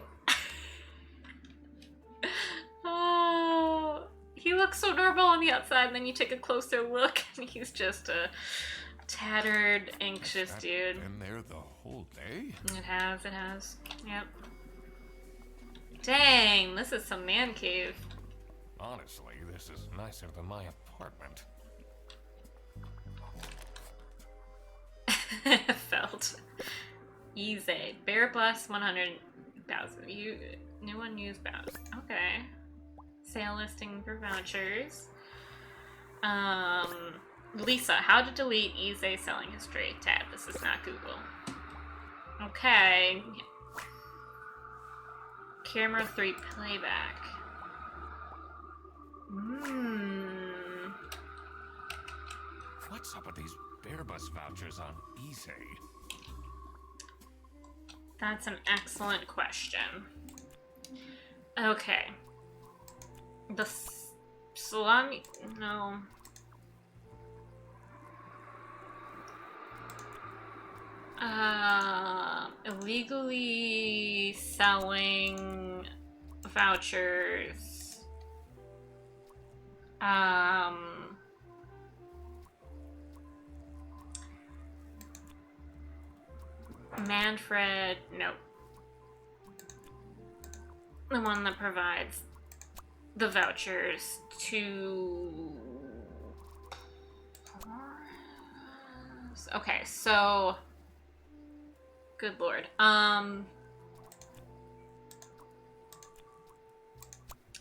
S1: Oh, he looks so normal on the outside, and then you take a closer look, and he's just a tattered, anxious dude.
S2: Been there the whole day?
S1: It has. Yep. Dang, this is some man cave.
S2: Honestly, this is nicer than my apartment.
S1: Felt. Easy. Bear Bus 100,000. New unused bounce. Okay. Sale listing for vouchers. Lisa, how to delete easy selling history tab. This is not Google. Okay. Camera 3 playback.
S2: What's up with these Bear Bus vouchers on eBay?
S1: That's an excellent question. Okay. The salami... No. Illegally selling vouchers. Manfred, nope. The one that provides the vouchers to... Okay, so... Good lord.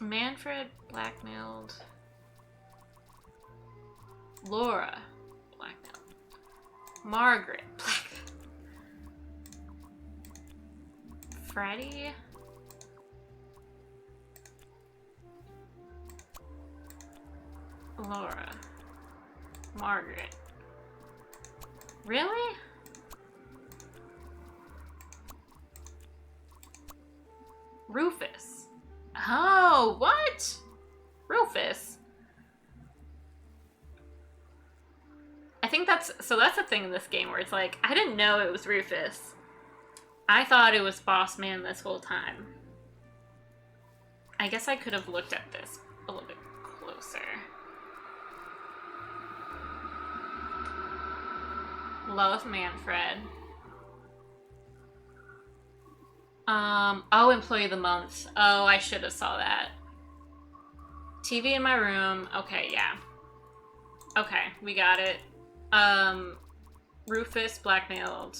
S1: Manfred blackmailed. Laura blackmailed. Margaret blackmailed. Freddy. Laura. Margaret. Really? Rufus. Oh, what? Rufus. I think that's a thing in this game where it's like, I didn't know it was Rufus. I thought it was Boss Man this whole time. I guess I could have looked at this a little bit closer. Love Manfred. Oh, Employee of the Month. Oh, I should have saw that. TV in my room. Okay, yeah. Okay, we got it. Rufus blackmailed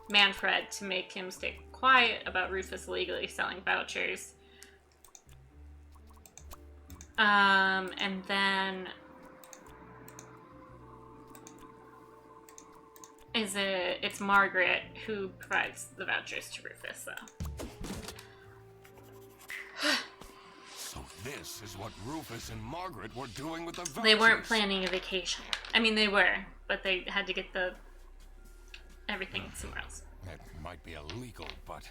S1: Manfred to make him stay quiet about Rufus illegally selling vouchers. And then it's Margaret who provides the vouchers to Rufus, though.
S2: So this is what Rufus and Margaret were doing with the vouchers.
S1: They weren't planning a vacation. I mean, they were, but they had to get everything somewhere else.
S2: It might be illegal, but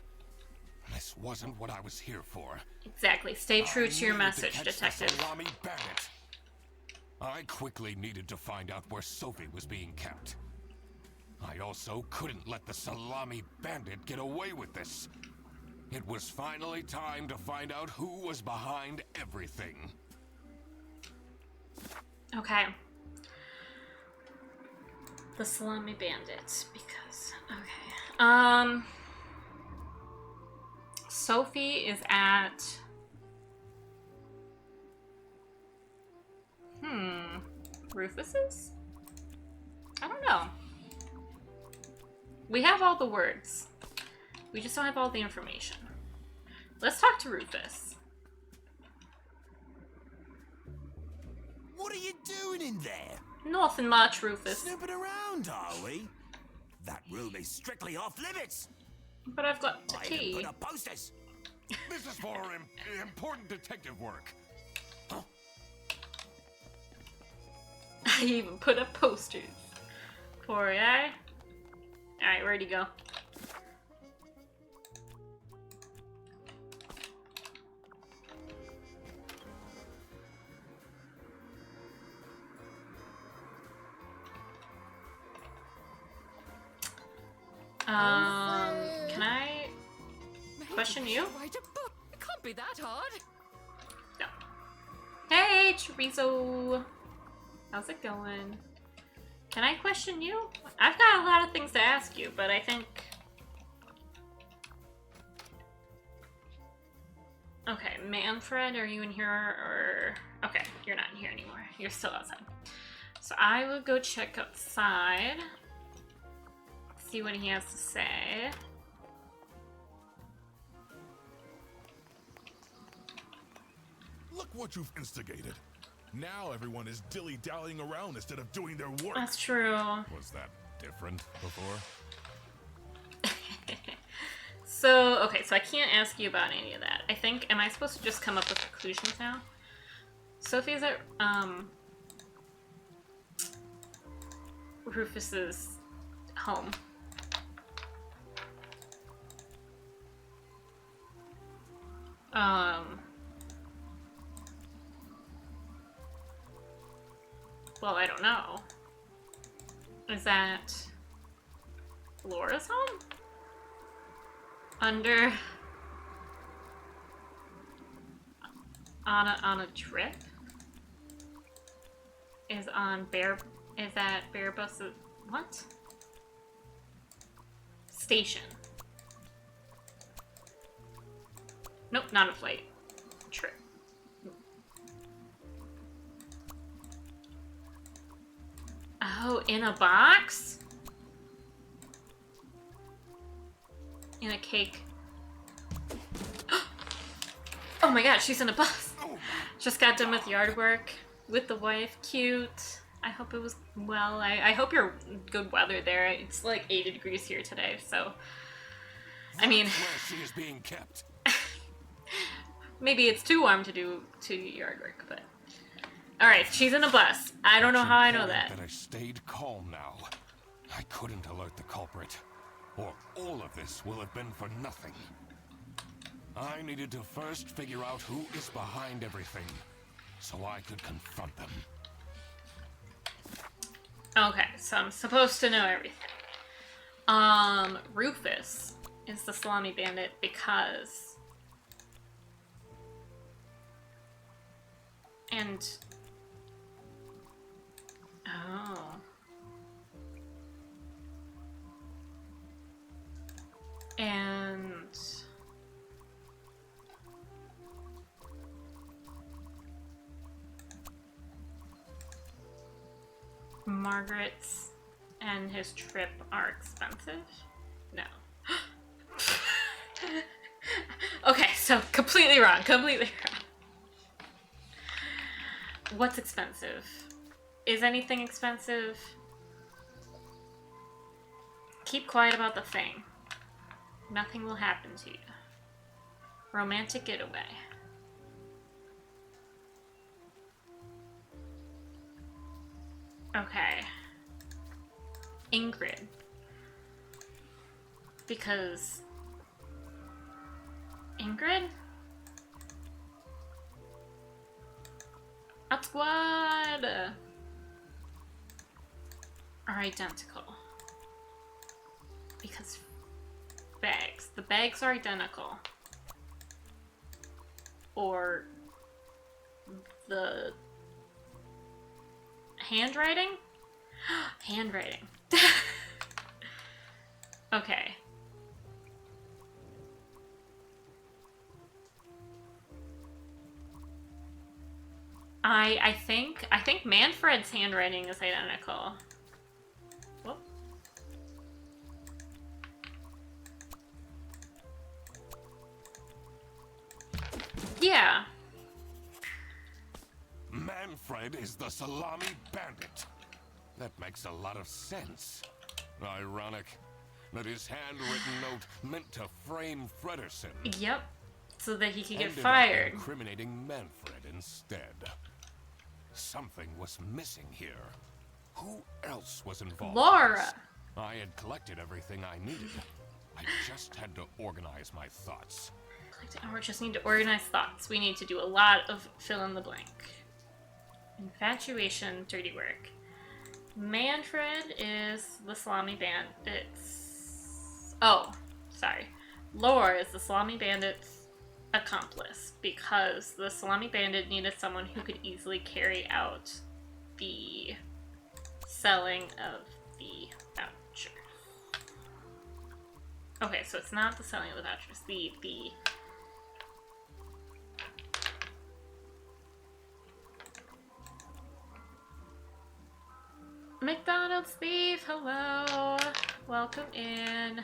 S2: this wasn't what I was here for.
S1: Exactly. Stay true to your
S2: I needed
S1: message,
S2: to catch
S1: detective.
S2: the Salami bandit. I quickly needed to find out where Sophie was being kept. I also couldn't let the Salami bandit get away with this. It was finally time to find out who was behind everything.
S1: Okay. The Salami bandit, because okay. Sophie is at Rufus's? I don't know. We have all the words. We just don't have all the information. Let's talk to Rufus.
S8: What are you doing in there?
S1: Nothing much, Rufus.
S8: Snooping around, are we? That room is strictly off limits.
S1: But I've got the
S8: I even
S1: key.
S8: put up posters.
S2: This is for important detective work.
S1: I even put up posters for ya. Alright, where'd he go? Can I question you?
S7: Write a book. It can't be that hard.
S1: No. Hey, chorizo. How's it going? Can I question you? I've got a lot of things to ask you, but I think... Okay, Manfred, are you in here or... Okay, you're not in here anymore. You're still outside. So I will go check outside. See what he has to say.
S5: Look what you've instigated. Now everyone is dilly-dallying around instead of doing their work.
S1: That's true.
S5: Was that different before?
S1: So, okay, so I can't ask you about any of that. I think, am I supposed to just come up with conclusions now? Sophie's at, Rufus's home. Well, I don't know. Is that Laura's home? Under on a trip? Is that Bear Bus what? Station. Nope, not a flight. Trip. Oh, in a box? In a cake. Oh my god, she's in a bus. Just got done with yard work with the wife. Cute. I hope it was well. I hope you're good weather there. It's like 80 degrees here today, so I mean,
S2: Where she is being kept.
S1: maybe it's too warm to do yard work, but Alright, she's in a bus. I don't know
S2: It's
S1: how I know
S2: important
S1: that.
S2: I stayed calm now. I couldn't alert the culprit, or all of this will have been for nothing. I needed to first figure out who is behind everything, so I could confront them.
S1: Okay, so I'm supposed to know everything. Rufus is the Salami Bandit because... And... Oh. And... Margaret's and his trip are expensive? No. Okay, so completely wrong. Completely wrong. What's expensive? Is anything expensive? Keep quiet about the thing. Nothing will happen to you. Romantic getaway. Okay. Ingrid. Because... Ingrid? Up squad! Are identical. Because bags. The bags are identical. Or the handwriting? Handwriting. Okay. I think Manfred's handwriting is identical. Whoop. Yeah.
S2: Manfred is the Salami Bandit. That makes a lot of sense. Ironic that his handwritten note meant to frame Fredersen.
S1: Yep. So that he could get
S2: ended up
S1: fired.
S2: incriminating Manfred instead. Something was missing here. Who else was involved?
S1: Laura!
S2: I had collected everything I needed. I just had to organize my thoughts.
S1: We just need to organize thoughts. We need to do a lot of fill in the blank. Infatuation, dirty work. Manfred is the Salami Bandit's... Oh, sorry. Laura is the Salami Bandit's accomplice because the Salami Bandit needed someone who could easily carry out the selling of the vouchers. Okay, so it's not the selling of the vouchers, the McDonald's thief, hello. Welcome in.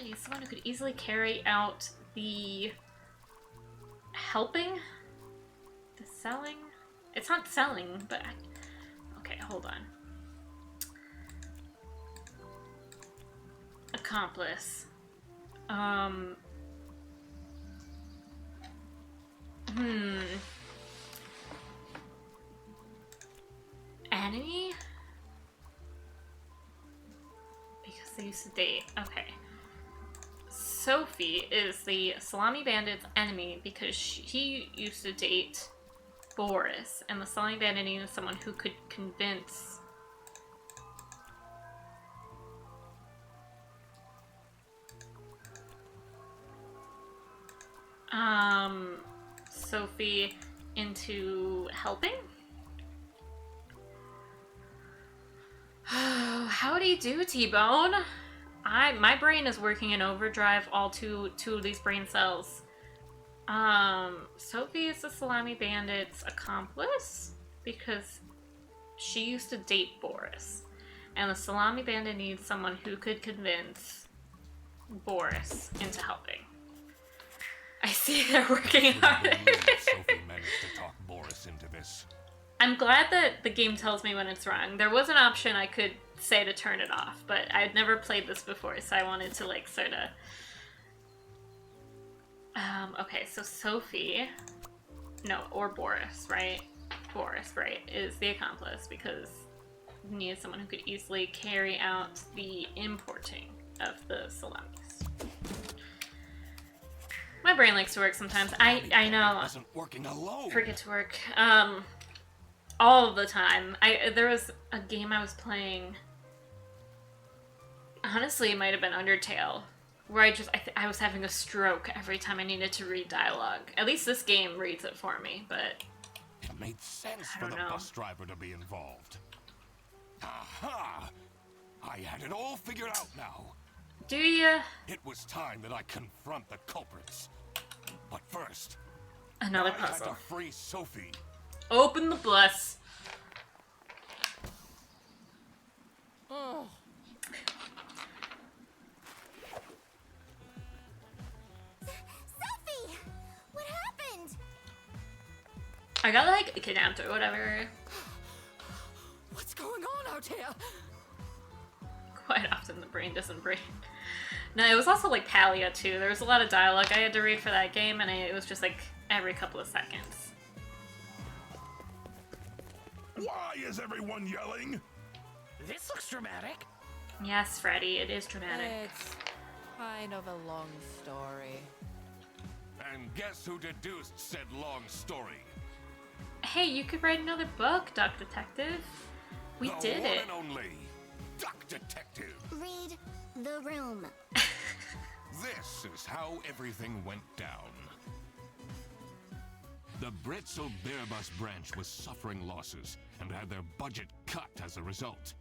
S1: He's someone who could easily carry out the helping? The selling? It's not selling, but okay, hold on. Accomplice. Enemy? Because they used to date. Okay. Sophie is the Salami Bandit's enemy because he used to date Boris, and the Salami Bandit needed someone who could convince Sophie into helping. How do you do, T-Bone? My brain is working in overdrive, all two of these brain cells. Sophie is the Salami Bandit's accomplice because she used to date Boris. And the Salami Bandit needs someone who could convince Boris into helping. I see they're working on it.
S2: Sophie managed to talk Boris into this.
S1: I'm glad that the game tells me when it's wrong. There was an option I could say to turn it off, but I'd never played this before, so I wanted to like sort of... okay, so Sophie No, or Boris, right? Boris, right, is the accomplice because we needed someone who could easily carry out the importing of the salamis. My brain likes to work sometimes. I know.
S2: Wasn't working alone.
S1: Forget to work. All the time. There was a game I was playing. Honestly, it might have been Undertale, where I was having a stroke every time I needed to read dialogue. At least this game reads it for me, but
S2: It made sense
S1: I
S2: for
S1: don't
S2: the
S1: know.
S2: bus driver to be involved. Aha! I had it all figured out now.
S1: do ya?
S2: It was time that I confront the culprits. But first,
S1: Another
S2: I had
S1: puzzle.
S2: to free Sophie.
S1: Open the bus.
S4: Oh,
S3: Sophie! What happened?
S1: I got like kidnapped or whatever.
S7: What's going on out here?
S1: Quite often the brain doesn't brain. No, it was also like Palia too. There was a lot of dialogue I had to read for that game, and it was just like every couple of seconds.
S5: Why is everyone yelling?
S6: This looks dramatic.
S1: Yes, Freddy, it is dramatic.
S4: it's kind of a long story.
S2: And guess who deduced said long story?
S1: Hey, you could write another book, Duck Detective. We
S2: The
S1: did
S2: one
S1: it.
S2: and only Duck Detective.
S3: Read the room.
S2: This is how everything went down. The Britzel Bearbus branch was suffering losses and had their budget cut as a result.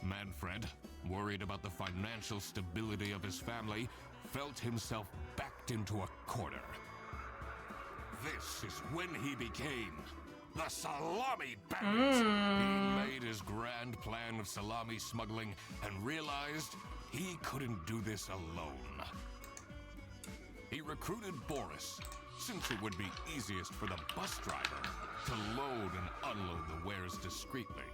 S2: Manfred, worried about the financial stability of his family, felt himself backed into a corner. This is when he became the Salami Bandit. He made his grand plan of salami smuggling and realized he couldn't do this alone. He recruited Boris, since it would be easiest for the bus driver to load and unload the wares discreetly.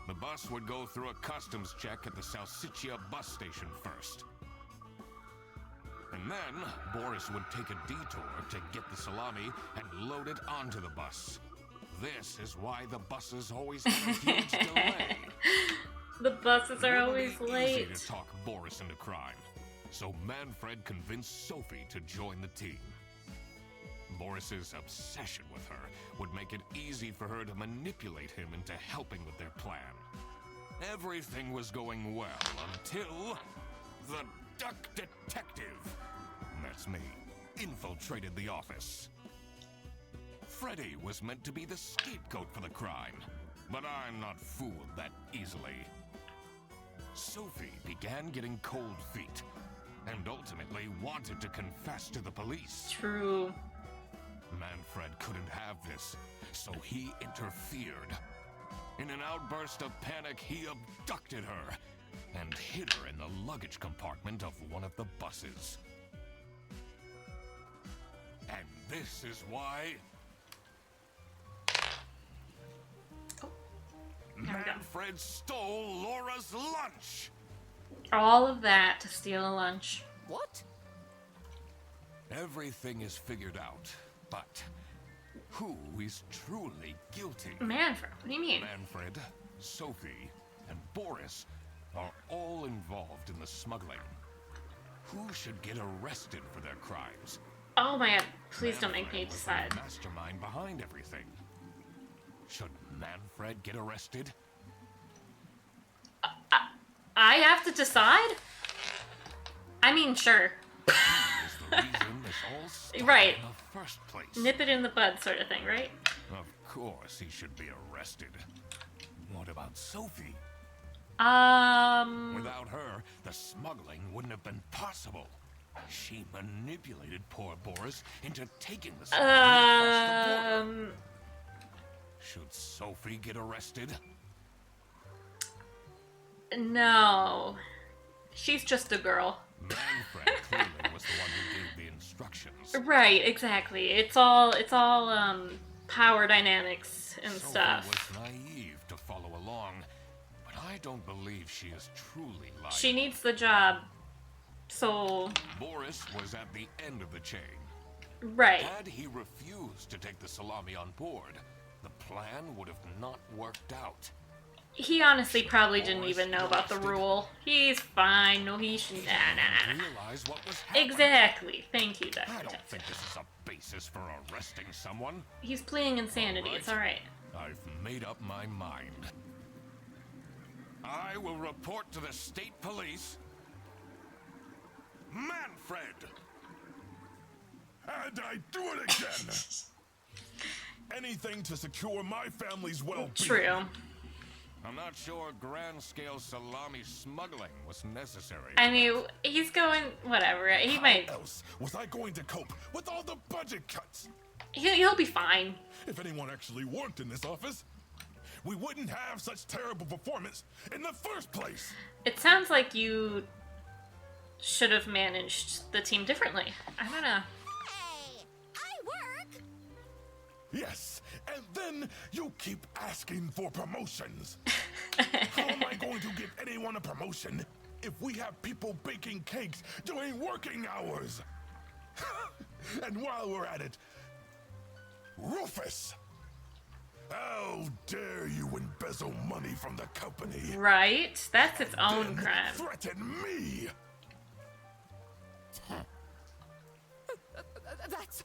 S2: The bus would go through a customs check at the Salsiccia bus station first. And then, Boris would take a detour to get the salami and load it onto the bus. This is why the buses always have a huge delay.
S1: The buses are
S2: It
S1: always
S2: wouldn't be easy
S1: late.
S2: to talk Boris into crime, so Manfred convinced Sophie to join the team. Boris's obsession with her would make it easy for her to manipulate him into helping with their plan. Everything was going well until the Duck Detective, that's me, infiltrated the office. Freddy was meant to be the scapegoat for the crime, but I'm not fooled that easily. Sophie began getting cold feet and ultimately wanted to confess to the police.
S1: True.
S2: Manfred couldn't have this, so he interfered. In an outburst of panic, he abducted her and hid her in the luggage compartment of one of the buses. And this is why
S1: There we go.
S2: Manfred stole Laura's lunch.
S1: All of that to steal a lunch.
S4: What?
S2: Everything is figured out, but who is truly guilty?
S1: Manfred, what do you mean?
S2: Manfred, Sophie, and Boris are all involved in the smuggling. Who should get arrested for their crimes?
S1: Oh my god, please don't make me
S2: Manfred was the
S1: decide.
S2: mastermind behind everything. Should Manfred get arrested?
S1: I have to decide? I mean, sure.
S2: He is the reason this all started
S1: Right.
S2: in the first place.
S1: Nip it in the bud sort of thing, right?
S2: Of course he should be arrested. What about Sophie? Without her, the smuggling wouldn't have been possible. She manipulated poor Boris into taking the smuggling across the border. Should Sophie get arrested?
S1: No. She's just a girl.
S2: Manfred clearly was the one who gave the instructions.
S1: Right, exactly. It's all power dynamics and
S2: Sophie
S1: stuff.
S2: was naive to follow along, but I don't believe she is truly liable.
S1: She needs the job. So,
S2: Boris was at the end of the chain.
S1: right.
S2: Had he refused refused to take the Salami on board, the plan would have not worked out.
S1: He honestly probably didn't even know about the rule. He's fine. No, he should. Nah.
S2: Realize what was happening.
S1: Exactly. Thank you, Dr.
S2: I don't
S1: Detective.
S2: think this is a basis for arresting someone.
S1: He's pleading insanity. It's alright.
S2: I've made up my mind. I will report to the state police. Manfred!
S5: And I do it again! Anything to secure my family's well-being.
S1: True.
S2: I'm not sure grand-scale salami smuggling was necessary.
S1: I mean, he's going. Whatever. He might.
S5: How else was I going to cope with all the budget cuts?
S1: He'll be fine.
S5: If anyone actually worked in this office, we wouldn't have such terrible performance in the first place.
S1: It sounds like you should have managed the team differently. I don't know.
S3: Hey, I work.
S5: Yes, and then you keep asking for promotions. How am I going to give anyone a promotion if we have people baking cakes during working hours? And while we're at it, Rufus! How dare you embezzle money from the company?
S1: Right? That's its own
S5: Then
S1: crime.
S5: threaten me!
S7: That's...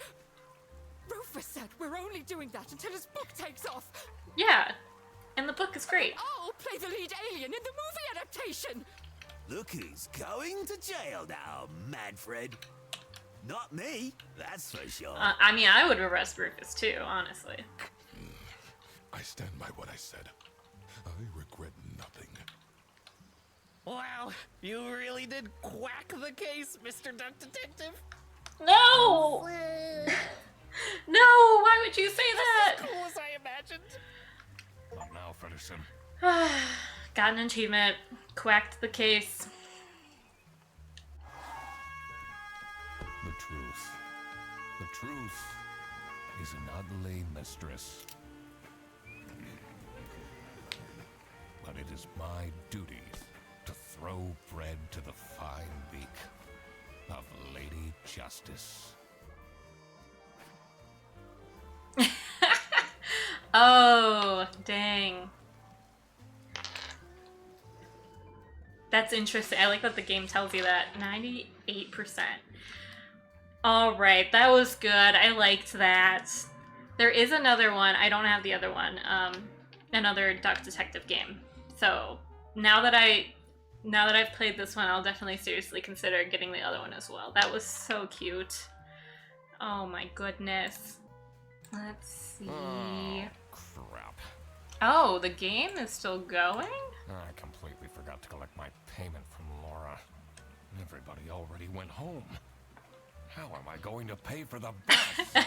S7: Rufus said we're only doing that until his book takes off.
S1: Yeah. And the book is great.
S7: I'll play the lead alien in the movie adaptation.
S8: Look who's going to jail now, Manfred. Not me, that's for sure.
S1: I mean, I would arrest Rufus too, honestly.
S5: I stand by what I said. I regret nothing.
S6: Wow, you really did quack the case, Mr. Duck Detective.
S1: No! No! Why would you say that?
S6: As cool as I imagined.
S2: Not now, Fredderson.
S1: Got an achievement. Quacked the case.
S2: The truth. The truth is an ugly mistress. But it is my duty to throw bread to the fine beak of Lady Justice.
S1: Oh, dang. That's interesting. I like that the game tells you that. 98%. Alright, that was good. I liked that. There is another one. I don't have the other one. Another Duck Detective game. So, now that I've played this one, I'll definitely seriously consider getting the other one as well. That was so cute. Oh my goodness. Let's see.
S2: Oh, crap.
S1: Oh, the game is still going?
S2: I completely forgot to collect my payment from Laura. Everybody already went home. How am I going to pay for the bus?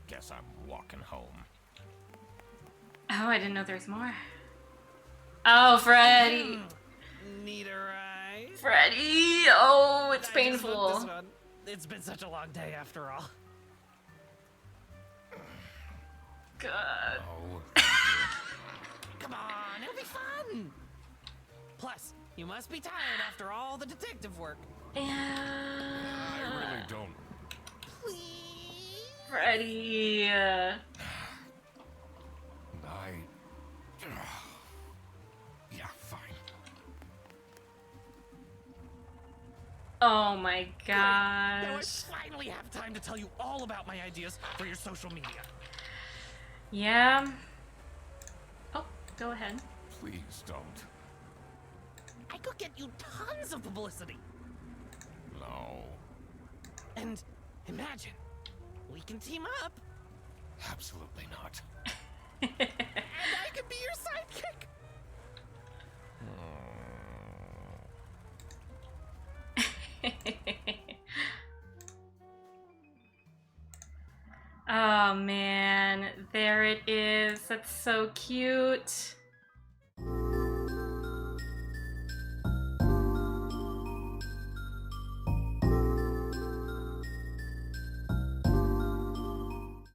S2: Guess I'm walking home.
S1: Oh, I didn't know there was more. Oh, Freddy!
S6: Need a ride?
S1: Freddy! Oh, it's
S6: I just booked
S1: painful.
S6: this one. It's been such a long day after all.
S1: God.
S2: Oh,
S6: Come on, it'll be fun. Plus, you must be tired after all the detective work.
S2: I
S1: Yeah.
S2: really don't.
S6: Please?
S1: Freddy.
S2: Yeah, fine.
S1: Oh my
S6: Now I
S1: gosh.
S6: finally have time to tell you all about my ideas for your social media.
S1: Yeah. Oh, go ahead.
S2: Please don't.
S6: I could get you tons of publicity.
S2: No.
S6: And imagine, we can team up,
S2: Absolutely not.
S6: and I can be your sidekick.
S1: Oh man, there it is. That's so cute.